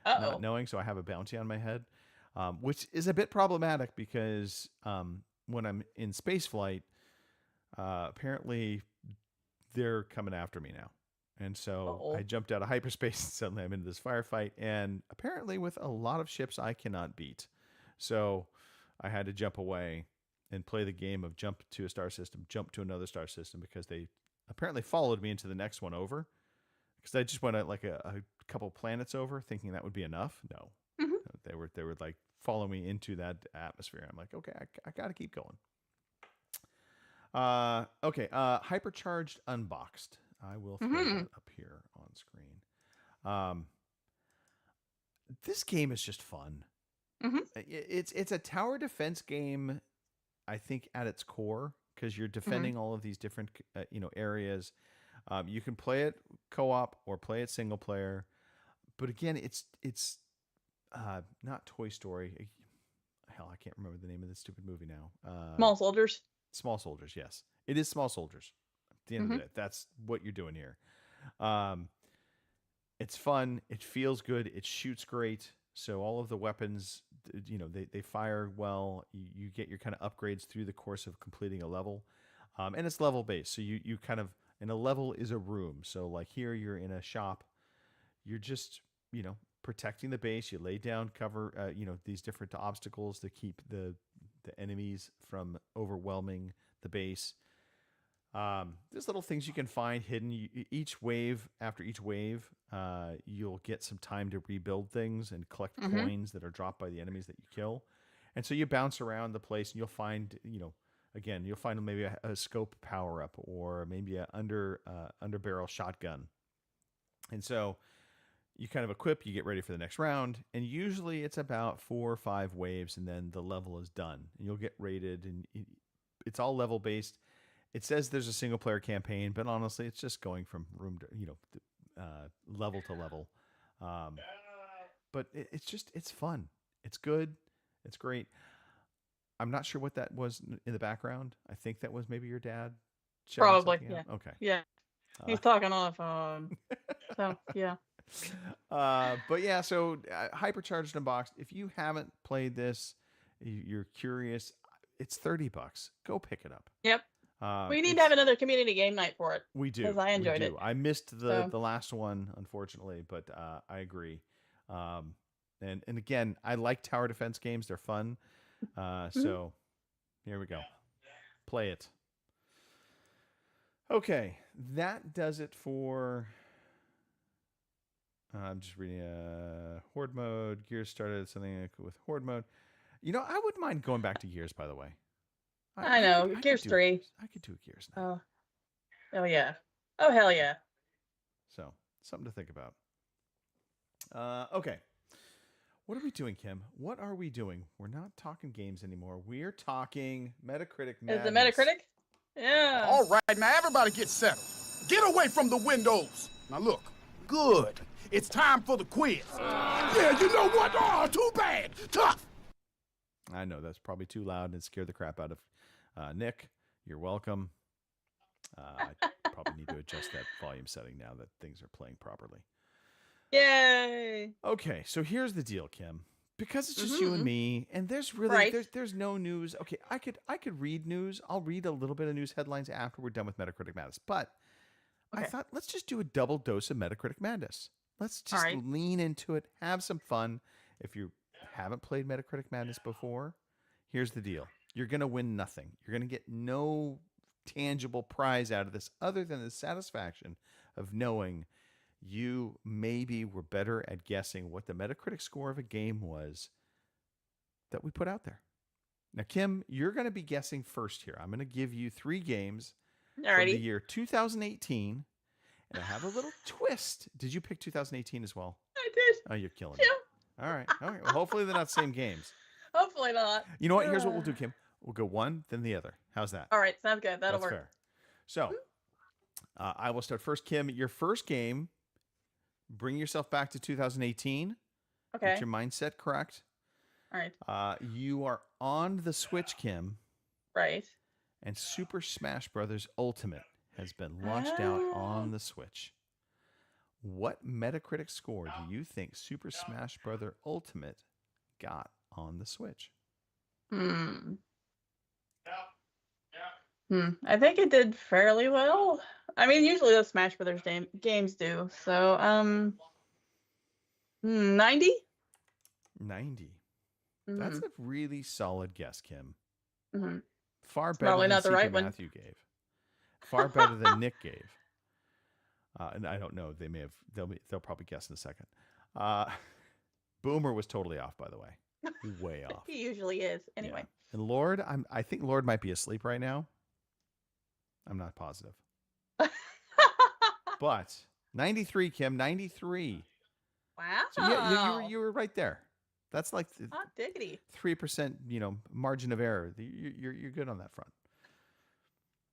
Uh not oh. knowing. So I have a bounty on my head, which is a bit problematic because when I'm in space flight, apparently they're coming after me now. And so Uh-oh. I jumped out of hyperspace and suddenly I'm into this firefight. And apparently, with a lot of ships, I cannot beat. So I had to jump away and play the game of jump to a star system, jump to another star system, because they apparently followed me into the next one over. Because I just went like a couple planets over, thinking that would be enough. No, Mhm. they were like follow me into that atmosphere. I'm like, okay, I got to keep going. Okay. Hypercharged Unboxed. I will throw Mhm. that up here on screen. This game is just fun. Mhm. It's a tower defense game, I think, at its core, because you're defending all of these different areas. You can play it co-op or play it single player, but again, it's not Toy Story. Hell, I can't remember the name of this stupid movie now. Small soldiers. Small Soldiers, yes. It is Small Soldiers. At the end of the day, that's what you're doing here. It's fun. It feels good. It shoots great. So all of the weapons, they fire well. You get your kind of upgrades through the course of completing a level. And it's level based. So you kind of, and a level is a room. So like here, you're in a shop. You're just, protecting the base. You lay down cover, these different obstacles to keep the enemies from overwhelming the base. There's little things you can find hidden. Each wave, after each wave, you'll get some time to rebuild things and collect coins that are dropped by the enemies that you kill. And so you bounce around the place and you'll find, again, you'll find maybe a scope power up or maybe a underbarrel shotgun. And so you kind of equip, you get ready for the next round, and usually it's about 4 or 5 waves, and then the level is done. And you'll get rated, and it's all level based. It says there's a single player campaign, but honestly, it's just going from room to level to level. But it's fun. It's good. It's great. I'm not sure what that was in the background. I think that was maybe your dad. shouting Probably. something Yeah. out. Okay. Yeah. He's talking on the phone. So yeah. But yeah, so Hypercharged Unboxed. If you haven't played this, you're curious. It's $30. Go pick it up. Yep. We need to it's- have another community game night for it. We do. 'cause I enjoyed we it. do. I missed the So- last one, unfortunately, but I agree. And again, I like tower defense games. They're fun. So here we go. Play it. Okay, that does it for. I'm just reading Horde mode. Gears started something with Horde mode. I wouldn't mind going back to Gears, by the way. I know. could Gears do- 3. I could do a Gears now. Oh yeah. Oh hell yeah. So, something to think about. Okay. What are we doing, Kim? What are we doing? We're not talking games anymore. We're talking Metacritic Is the madness. Metacritic? Yeah. All right, now everybody get settled. Get away from the windows. Now look, good. It's time for the quiz. Yeah, you know what? Oh, too bad. Tough. I know that's probably too loud and scared the crap out of Nick. You're welcome. I probably need to adjust that volume setting now that things are playing properly. Yay! Okay, so here's the deal, Kim. Because it's just you and me, and there's really Right. there's no news. Okay, I could read news. I'll read a little bit of news headlines after we're done with Metacritic Madness. But I Okay. thought let's just do a double dose of Metacritic Madness. Let's All just right. lean into it, have some fun. If you haven't played Metacritic Madness before, here's the deal. You're going to win nothing. You're going to get no tangible prize out of this other than the satisfaction of knowing you maybe were better at guessing what the Metacritic score of a game was that we put out there. Now, Kim, you're going to be guessing first here. I'm going to give you 3 games from the Alrighty. year 2018, and I have a little twist. Did you pick 2018 as well? I did. Oh, you're killing me. Yeah. All right. All right. Well, hopefully they're not the same games. Hopefully not. You know what? Here's what we'll do, Kim. We'll go one, then the other. How's that? All right. Sounds good. That'll That's work. fair. So, I will start first, Kim. Your first game, bring yourself back to 2018. Okay. Get your mindset correct. All right. You are on the Switch, Kim, Right. and Super Smash Bros. Ultimate has been launched out on the Switch. What Metacritic score do you think Super Smash Bros. Ultimate got on the Switch? I think it did fairly well. I mean, usually those Smash Brothers games do. So, 90? 90. That's a really solid guess, Kim. Mm-hmm. Far better Probably than not the CJ right one. Matthew gave. Far better than Nick gave. And I don't know. They'll probably guess in a second. Boomer was totally off, by the way. Way off. He usually is. Anyway. Yeah. And Lord, I think Lord might be asleep right now. I'm not positive. But 93, Kim, 93. Wow. So yeah, you were right there. That's like Hot diggity. 3%, margin of error. You're good on that front.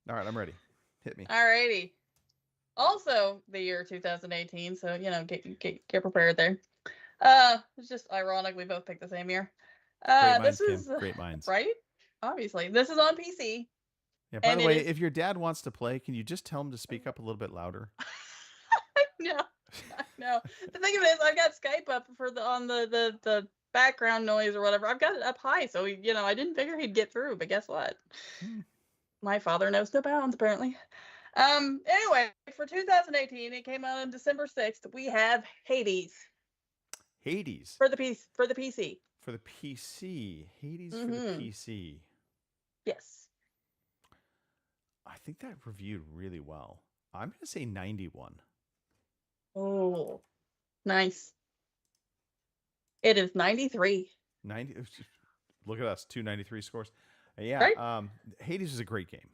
All right, I'm ready. Hit me. Alrighty. Also, the year 2018. So get prepared there. It's just ironic we both picked the same year. Great minds, This is Kim. Great minds. right. Obviously, this is on PC. Yeah. By and the it way, is- if your dad wants to play, can you just tell him to speak up a little bit louder? No, I know. The thing of it is, I've got Skype up for the background noise or whatever. I've got it up high, so I didn't figure he'd get through. But guess what? My father knows no bounds, apparently. Anyway, for 2018, it came out on December 6th. We have Hades Hades for the PC. for the PC. Hades for the Mhm. PC. Yes. I think that reviewed really well. I'm going to say 91. Oh, nice. It is 93. 90. Look at us, 293 scores. Yeah. Right? Hades is a great game.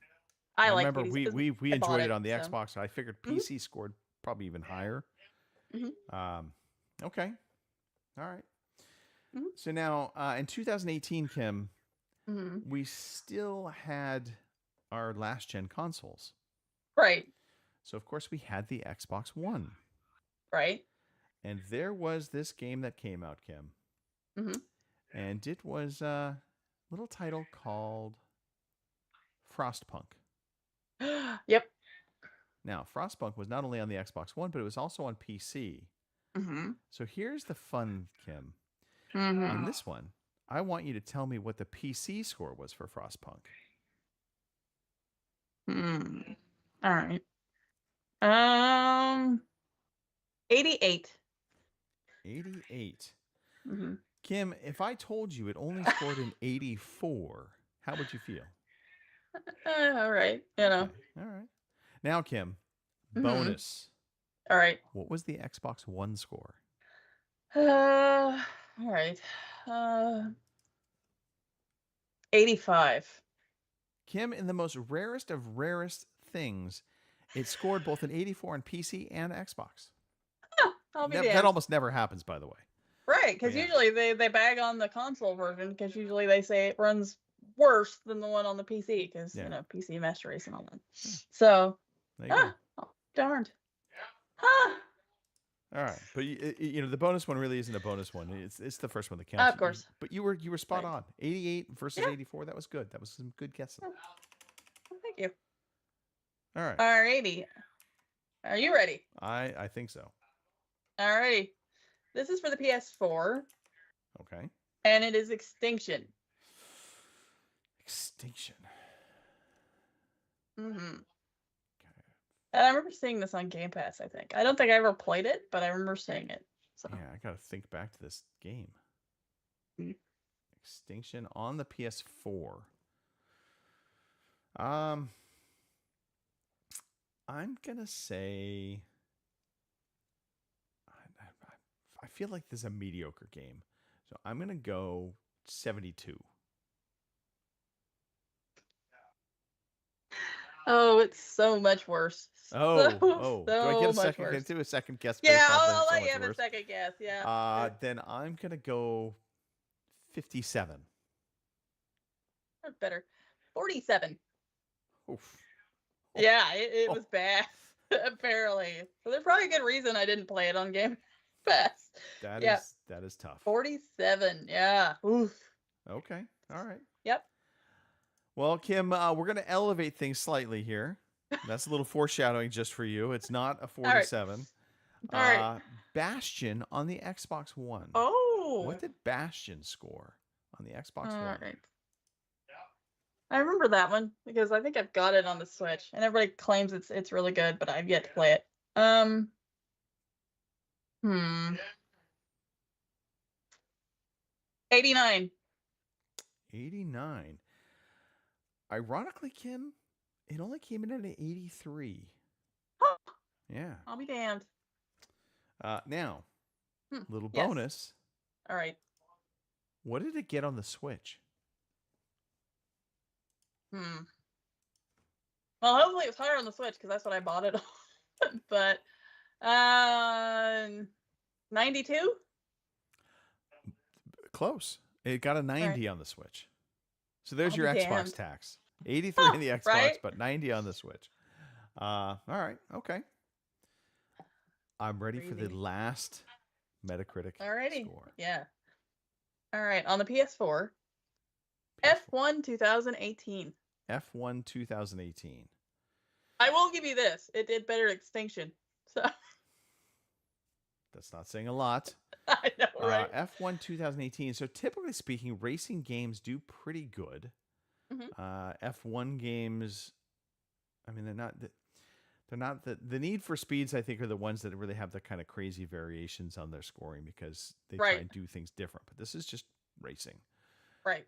I like remember Hades we 'cause we I bought enjoyed it on the so. Xbox. I figured PC scored probably even higher. Mhm. Okay. All right. Mhm. So now in 2018, Kim, Mhm. we still had our last gen consoles. Right. So of course we had the Xbox One. Right. And there was this game that came out, Kim. Mhm. And it was a little title called Frostpunk. Yep. Now, Frostpunk was not only on the Xbox One, but it was also on PC. Mm-hmm. So here's the fun, Kim. Mm-hmm. On this one, I want you to tell me what the PC score was for Frostpunk. All right. 88. 88. Mm-hmm. Kim, if I told you it only scored an 84, how would you feel? All right. You know. Okay. All right. Now, Kim, Mhm. bonus. All right. What was the Xbox One score? All right. 85. Kim, in the most rarest of rarest things, it scored both an 84 on PC and Xbox. I'll be That damned. almost never happens, by the way. Right, because Yeah. usually they bag on the console version because usually they say it runs worse than the one on the PC because Yeah. PC Master Race and all that. So There you go. darned. Ah, All right, but the bonus one really isn't a bonus one. It's the first one that counts. Of course. But you were spot Right. on. 88 versus Yeah. 84. That was good. That was some good guessing. well, thank you. All right. Alrighty. Are you ready? I think so. Alrighty. This is for the PS4, Okay. and it is Extinction. Extinction. Mm-hmm. Okay. And I remember seeing this on Game Pass, I think. I don't think I ever played it, but I remember seeing it. So. Yeah, I gotta think back to this game. Mhm. Extinction on the PS4. I'm gonna say. I feel like this is a mediocre game, so I'm gonna go 72. Oh, it's so much worse. Oh, So do I get a much second? worse. Can I do a second guess? Yeah, based off I'll that? So let much you have a worse? second guess. Yeah. Then I'm gonna go 57. That's better. 47. Oof. Yeah, it was bad, apparently. So there's probably a good reason I didn't play it on Game Pass. That Yeah. is tough. 47. Yeah. Oof. Okay. All right. Yep. Well, Kim, we're going to elevate things slightly here. That's a little foreshadowing just for you. It's not a 47. All right. Bastion on the Xbox One. Oh. What did Bastion score on the Xbox All One? right. I remember that one because I think I've got it on the Switch, and everybody claims it's really good, but I've yet to play it. 89. 89. Ironically, Kim, it only came in at an 83. Huh. Yeah. I'll be damned. Now, little Yes. bonus. All right. What did it get on the Switch? Well, hopefully it was higher on the Switch because that's what I bought it on. But 92? Close. It got a 90 on the Switch. So there's I'll your be Xbox damned. tax. 83 on the Xbox, right? but 90 on the Switch. All right. Okay. I'm ready for the Crazy. last Metacritic Alrighty. score. Yeah. All right. On the PS4, F1 2018. F1 2018. I will give you this. It did better Extinction. So That's not saying a lot. I know, right? F1 2018. So typically speaking, racing games do pretty good. Mhm. F1 games, I mean, they're not the Need for Speeds, I think, are the ones that really have the kind of crazy variations on their scoring because they try Right. and do things different. But this is just racing. Right.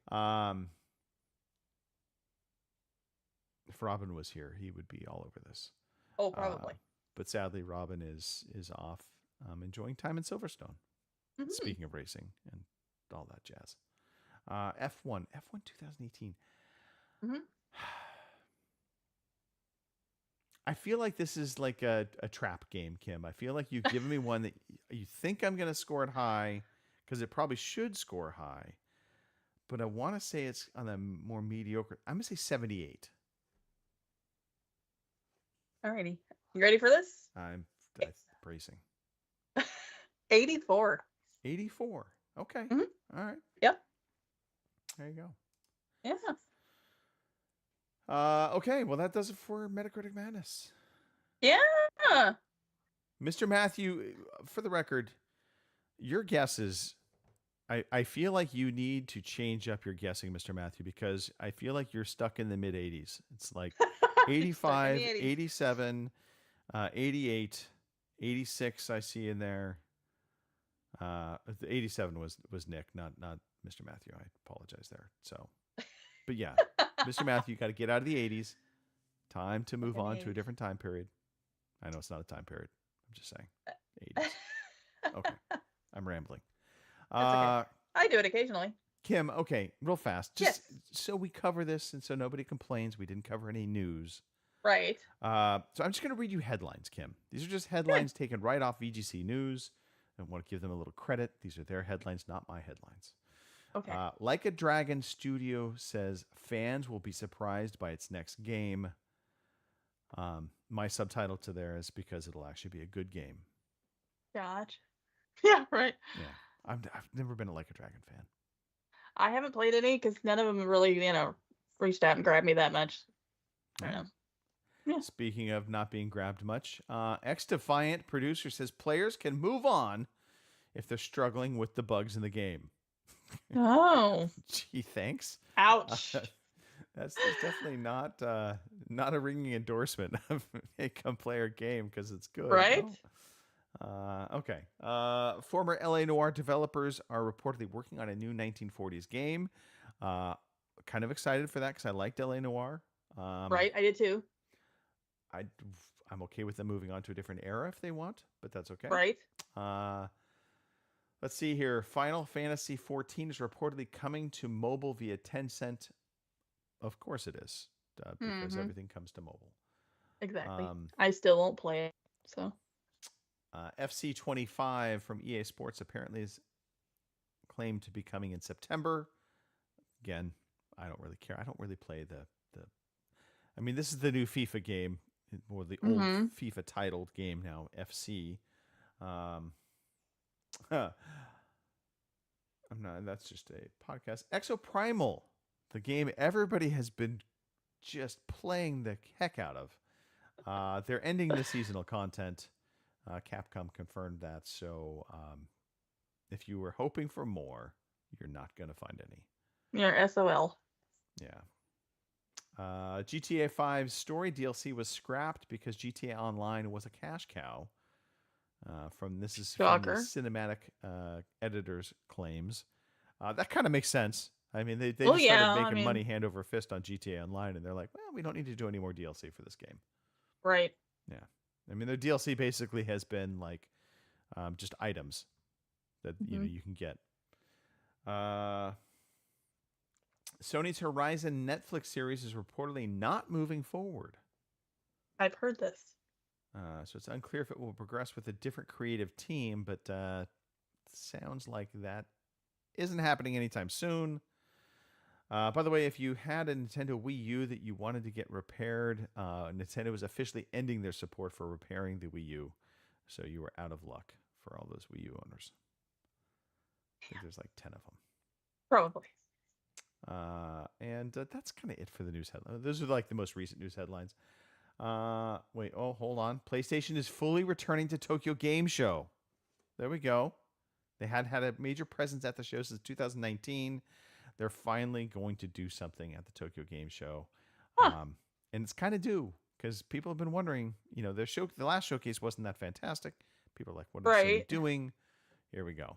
If Robin was here, he would be all over this. Oh, probably. But sadly, Robin is off enjoying time in Silverstone. Mhm. Speaking of racing and all that jazz. F1 2018. Mhm. I feel like this is like a trap game, Kim. I feel like you've given me one that you think I'm going to score it high because it probably should score high. But I want to say it's on a more mediocre. I'm going to say 78. Alrighty. You ready for this? I'm bracing. 84. 84. Okay. Mhm. All right. Yep. There you go. Yeah. Okay. Well, that does it for Metacritic Madness. Yeah. Mr. Matthew, for the record, your guesses, I feel like you need to change up your guessing, Mr. Matthew, because I feel like you're stuck in the mid 80s. It's like 85, 80s. 87, 88, 86 I see in there. The 87 was Nick, not Mr. Matthew. I apologize there. So, but yeah, Mr. Matthew, you got to get out of the 80s. Time to move on to a different time period. I know it's not a time period. I'm just saying. 80s. Okay. I'm rambling. That's okay. I do it occasionally. Kim, okay, real fast. Just so we cover this and so nobody complains, we didn't cover any news. Right. So I'm just going to read you headlines, Kim. These are just headlines taken right off VGC News. I want to give them a little credit. These are their headlines, not my headlines. Okay. Like a Dragon Studio says fans will be surprised by its next game. My subtitle to there is because it'll actually be a good game. Gotcha. Yeah, right. Yeah. I've never been a Like a Dragon fan. I haven't played any because none of them really, reached out and grabbed me that much. I don't know. Yeah. Speaking of not being grabbed much, X-Defiant producer says players can move on if they're struggling with the bugs in the game. Oh. Gee, thanks. Ouch. That's definitely not a ringing endorsement of a come play our game because it's good. Right? Okay. Former LA Noire developers are reportedly working on a new 1940s game. Kind of excited for that because I liked LA Noire. Right, I did too. I'm okay with them moving on to a different era if they want, but that's okay. Right. Let's see here. Final Fantasy XIV is reportedly coming to mobile via Tencent. Of course it is, because everything comes to mobile. Exactly. I still won't play it. So. FC 25 from EA Sports apparently is claimed to be coming in September. Again, I don't really care. I don't really play the. I mean, this is the new FIFA game, or the old FIFA titled game now, FC. I'm not. That's just a podcast. Exoprimal, the game everybody has been just playing the heck out of. They're ending the seasonal content. Capcom confirmed that. So, if you were hoping for more, you're not going to find any. You're SOL. Yeah. GTA 5's story DLC was scrapped because GTA Online was a cash cow. From the cinematic editor's claims. That kind of makes sense. I mean, they just started making money hand over fist on GTA Online, and they're like, well, we don't need to do any more DLC for this game. Right. Yeah. I mean, their DLC basically has been like just items that you can get. Sony's Horizon Netflix series is reportedly not moving forward. I've heard this. So it's unclear if it will progress with a different creative team, but sounds like that isn't happening anytime soon. By the way, if you had a Nintendo Wii U that you wanted to get repaired, Nintendo was officially ending their support for repairing the Wii U. So you were out of luck for all those Wii U owners. I think there's like 10 of them. Probably. And that's kind of it for the news headlines. Those are like the most recent news headlines. Hold on. PlayStation is fully returning to Tokyo Game Show. There we go. They had a major presence at the show since 2019. They're finally going to do something at the Tokyo Game Show. And it's kind of due because people have been wondering, the last showcase wasn't that fantastic. People are like, what are Sony doing? Here we go.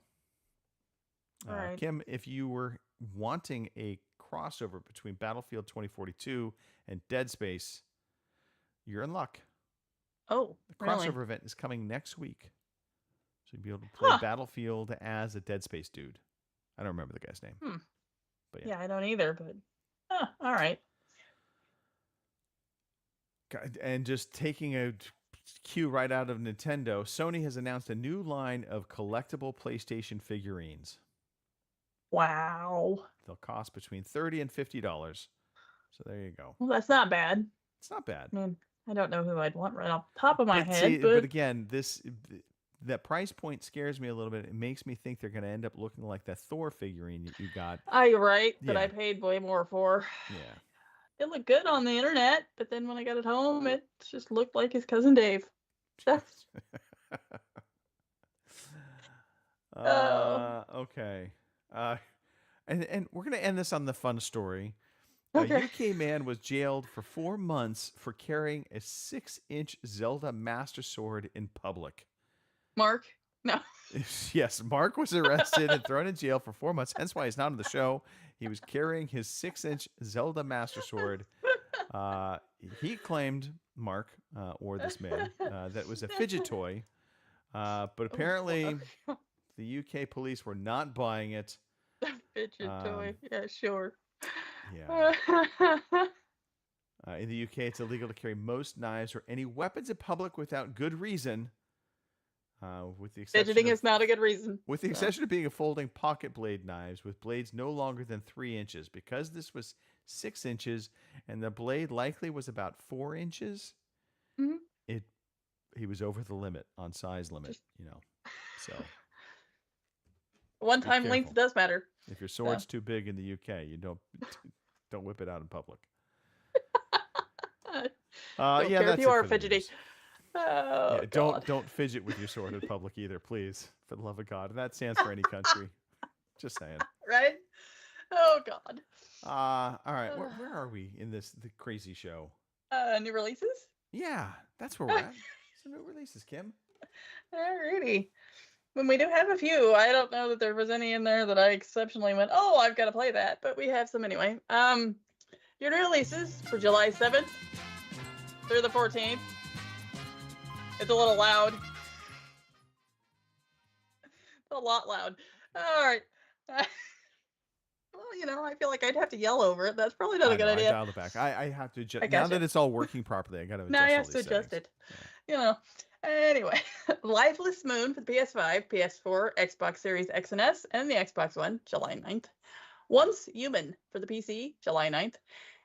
Right. Kim, if you were wanting a crossover between Battlefield 2042 and Dead Space, you're in luck. Oh, the crossover event is coming next week. So you'll be able to play Battlefield as a Dead Space dude. I don't remember the guy's name. But yeah, I don't either, but all right. And just taking a cue right out of Nintendo, Sony has announced a new line of collectible PlayStation figurines. Wow. They'll cost between $30 and $50. So there you go. Well, that's not bad. It's not bad. I mean, I don't know who I'd want right off the top of my head. But again, that price point scares me a little bit. It makes me think they're going to end up looking like that Thor figurine that you got. You're right. That I paid way more for. Yeah. It looked good on the internet, but then when I got it home, it just looked like his cousin Dave. Okay. And we're going to end this on the fun story. Okay. A UK man was jailed for 4 months for carrying a 6-inch Zelda Master Sword in public. Mark? No. Yes, Mark was arrested and thrown in jail for 4 months. Hence why he's not on the show. He was carrying his 6-inch Zelda Master Sword. He claimed, Mark, or this man, that it was a fidget toy. But apparently the UK police were not buying it. Fidget toy. Yeah, sure. Yeah. In the UK, it's illegal to carry most knives or any weapons in public without good reason. With the exception Fidgeting is not a good reason. With the exception of being a folding pocket blade knives with blades no longer than 3 inches. Because this was 6 inches and the blade likely was about 4 inches, he was over the limit on size limit, So one-time length does matter. If your sword's too big in the UK, you don't whip it out in public. Don't Yeah, care that's if you it are for the fidgety. news. Oh, Yeah, God. don't fidget with your sword in public either, please. For the love of God. And that stands for any country. Just saying. Right? Oh, God. All right. Where are we in the crazy show? New releases? Yeah, that's where we're at. Some new releases, Kim. Alrighty. When we do have a few, I don't know that there was any in there that I exceptionally went, oh, I've got to play that, but we have some anyway. Your new releases for July 7th through the 14th. It's a little loud. It's a lot loud. All right. Well, I feel like I'd have to yell over it. That's probably not a good I idea. dialed it back. I have to adjust. I Now gotcha. that it's all working properly, I got to adjust Now you all have to these adjust settings. it. Anyway, Lifeless Moon for the PS5, PS4, Xbox Series X and S, and the Xbox One, July 9th. Once Human for the PC, July 9th.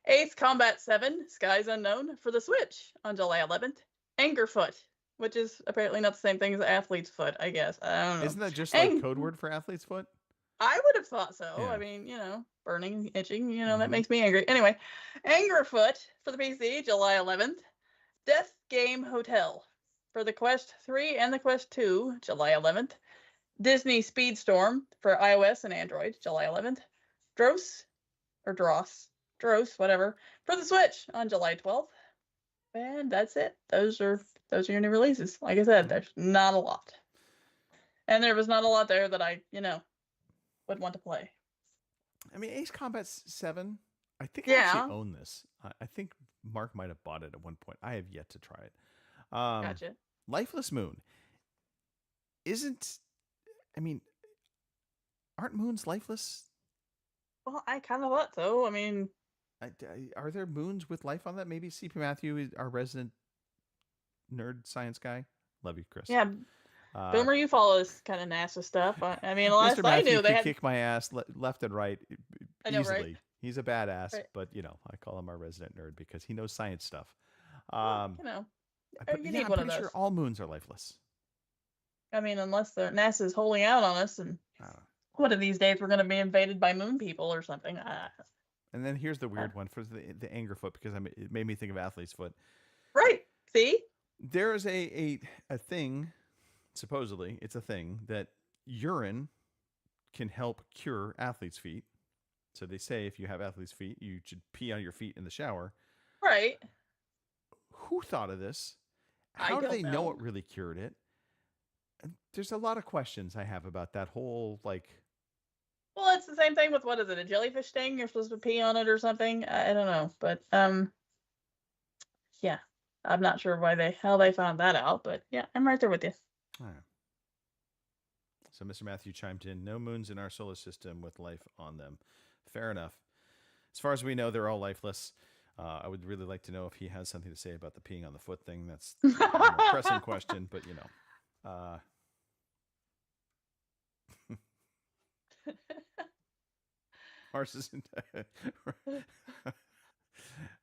Ace Combat 7, Skies Unknown for the Switch on July 11th. Angerfoot, which is apparently not the same thing as Athlete's Foot, I guess. I don't know. Isn't that just like code word for athlete's foot? I would have thought so. Yeah. I mean, burning, itching, that makes me angry. Anyway, Angerfoot for the PC, July 11th. Death Game Hotel for the Quest 3 and the Quest 2, July 11th. Disney Speedstorm for iOS and Android, July 11th. Dross, whatever, for the Switch on July 12th. And that's it. Those are your new releases. Like I said, there's not a lot. And there was not a lot there that I, would want to play. I mean, Ace Combat 7, I think I Yeah. actually own this. I think Mark might have bought it at one point. I have yet to try it. Gotcha. Lifeless Moon aren't moons lifeless? Well, I kind of thought so. I mean, Are there moons with life on that? Maybe CP Matthew is our resident nerd science guy. Love you, Chris. yeah. Boomer, you follow this kind of NASA stuff. I mean, last Mr. I Matthew knew they could had. kick my ass left and right I know, easily. right? He's a badass, Right. but I call him our resident nerd because he knows science stuff. Well, But you yeah, need I'm one of pretty those. sure all moons are lifeless. I mean, unless NASA's holding out on us, and I don't know. one of these days we're going to be invaded by moon people or something. And then here's the weird one for the Angerfoot because it made me think of athlete's foot. Right. See? There is a thing, supposedly it's a thing that urine can help cure athlete's feet. So they say if you have athlete's feet, you should pee on your feet in the shower. Right. Who thought of this? I How do don't they know know. it really cured it? And there's a lot of questions I have about that whole Well, it's the same thing with, what is it, a jellyfish sting? You're supposed to pee on it or something? I don't know. But, yeah. I'm not sure how they found that out, but yeah, I'm right there with you. All right. So Mr. Matthew chimed in, no moons in our solar system with life on them. Fair enough. As far as we know, they're all lifeless. I would really like to know if he has something to say about the peeing on the foot thing. That's a more pressing question, but Mars is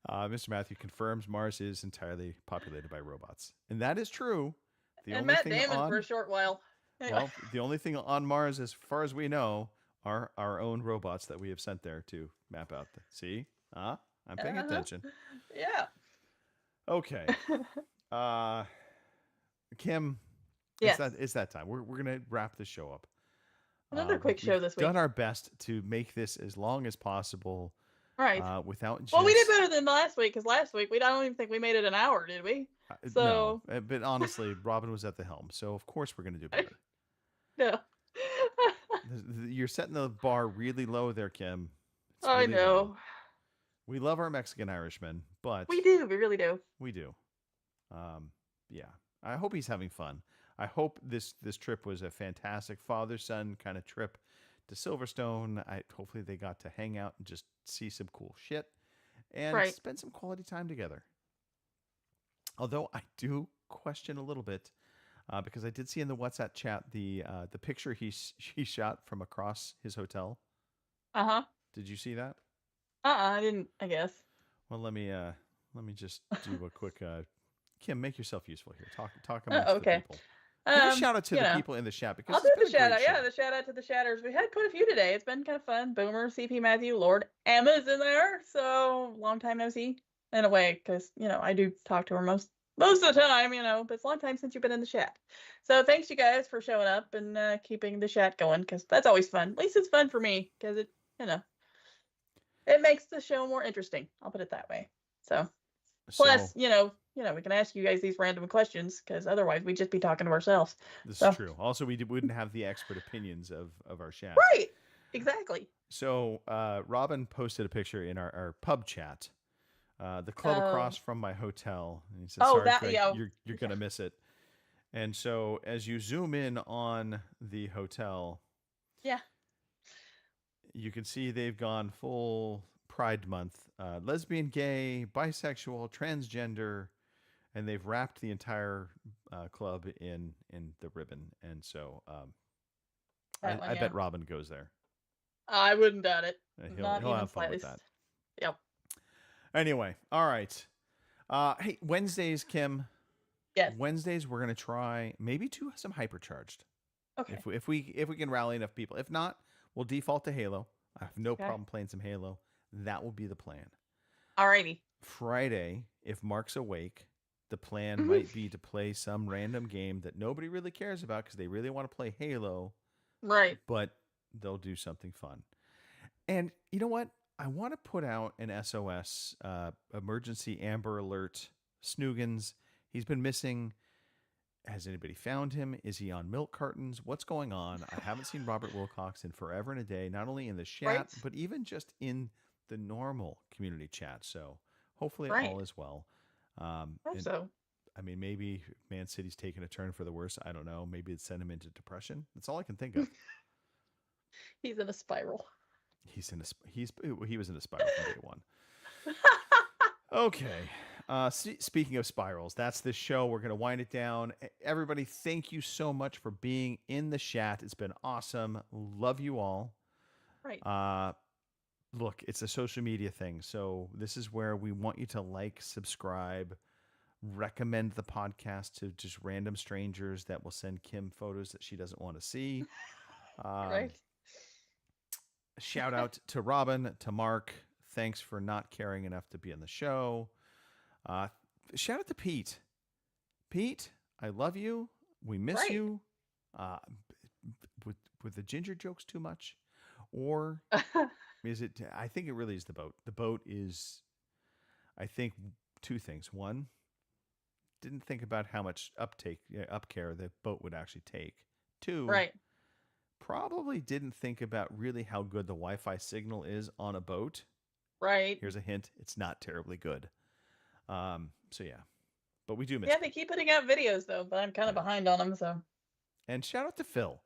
Mr. Matthew confirms Mars is entirely populated by robots. And that is true. And Matt Damon for a short while. Anyway. Well, the only thing on Mars, as far as we know, are our own robots that we have sent there to map out. See? I'm paying attention. Yeah. Okay. Kim, Yes. it's that time. We're going to wrap the show up. Another quick show this week. We've done our best to make this as long as possible. Right. Without just... Well, we did better than last week, because last week I don't even think we made it an hour, did we? So No, but honestly, Robin was at the helm, so of course we're going to do better. No. You're setting the bar really low there, Kim. It's I really know. low. We love our Mexican Irishmen, but We do. We really do. we do. Yeah. I hope he's having fun. I hope this trip was a fantastic father-son kind of trip to Silverstone. Hopefully they got to hang out and just see some cool shit and Right. spend some quality time together. Although I do question a little bit because I did see in the WhatsApp chat the picture he shot from across his hotel. Uh-huh. Did you see that? I didn't, I guess. Well, let me just do a quick Kim, make yourself useful here. Talk amongst Okay. the people. Give a shout out to the people in the chat because I'll do it's the been a shout out. great Yeah, show. the shout out to the shatters. We had quite a few today. It's been kind of fun. Boomer, CP Matthew, Lord Emma's in there. So long time no see. in a way, because, I do talk to her most of the time, but it's a long time since you've been in the chat. So thanks you guys for showing up and keeping the chat going, because that's always fun. At least it's fun for me, because it, it makes the show more interesting. I'll put it that way. So plus, we can ask you guys these random questions, because otherwise we'd just be talking to ourselves. This is true. Also, we wouldn't have the expert opinions of our chat. Right. Exactly. So Robin posted a picture in our pub chat. The club across from my hotel. And he said, sorry, Craig, you're going to miss it. And so as you zoom in on the hotel, you can see they've gone full Pride Month, lesbian, gay, bisexual, transgender, and they've wrapped the entire club in the ribbon. And so I bet Robin goes there. I wouldn't doubt it. He'll have fun with that. Yep. Anyway, all right. Hey, Wednesdays, Kim. Yes. Wednesdays, we're gonna try maybe do some hypercharged. Okay. If we can rally enough people. If not, we'll default to Halo. I have no problem playing some Halo. That will be the plan. Alrighty. Friday, if Mark's awake, the plan might be to play some random game that nobody really cares about because they really want to play Halo. Right. But they'll do something fun. And you know what? I want to put out an SOS, emergency Amber Alert. Snoogans, he's been missing. Has anybody found him? Is he on milk cartons? What's going on? I haven't seen Robert Wilcox in forever and a day, not only in the chat, but even just in the normal community chat. So hopefully all is well. Hope so. I mean, maybe Man City's taken a turn for the worse. I don't know. Maybe it's sent him into depression. That's all I can think of. He's in a spiral. He was in a spiral from day one. Okay. Speaking of spirals, that's this show. We're going to wind it down. Everybody, thank you so much for being in the chat. It's been awesome. Love you all. Right. Look, it's a social media thing. So this is where we want you to like, subscribe, recommend the podcast to just random strangers that will send Kim photos that she doesn't want to see. Right. Shout out to Robin, to Mark. Thanks for not caring enough to be on the show. Shout out to Pete. Pete, I love you. We miss you. With the ginger jokes too much? Or is it? I think it really is the boat. The boat is, I think, two things. One, didn't think about how much upcare the boat would actually take. Two, probably didn't think about really how good the Wi-Fi signal is on a boat. Right. Here's a hint. It's not terribly good. So yeah, but we do miss. Yeah, they keep putting out videos though, but I'm kind of behind on them. So. And shout out to Phil.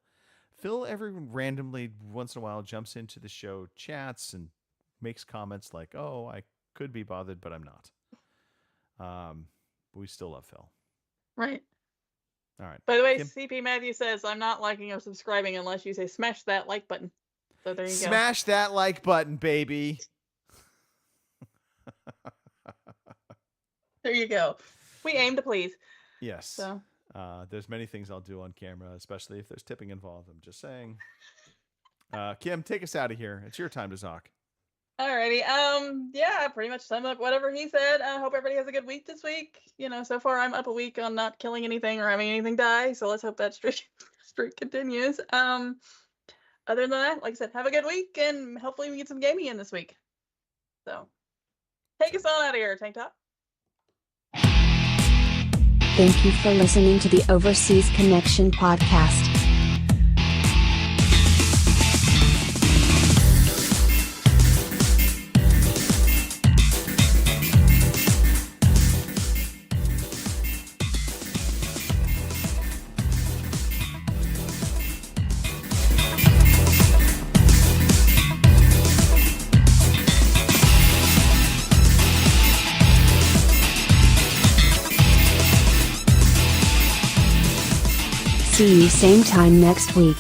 Phil randomly once in a while jumps into the show, chats, and makes comments like, "Oh, I could be bothered, but I'm not." But we still love Phil. Right. All right. By the way, CP Matthew says, I'm not liking or subscribing unless you say smash that like button. So there you go. Smash that like button, baby. There you go. We aim to please. Yes. So. There's many things I'll do on camera, especially if there's tipping involved. I'm just saying. Kim, take us out of here. It's your time to talk. Alrighty. Yeah, pretty much sum up whatever he said. I hope everybody has a good week this week. So far I'm up a week on not killing anything or having anything die. So let's hope that streak continues. Other than that, like I said, have a good week and hopefully we get some gaming in this week. So take us on out of here, Tank Top. Thank you for listening to the Overseas Connection podcast. See you same time next week.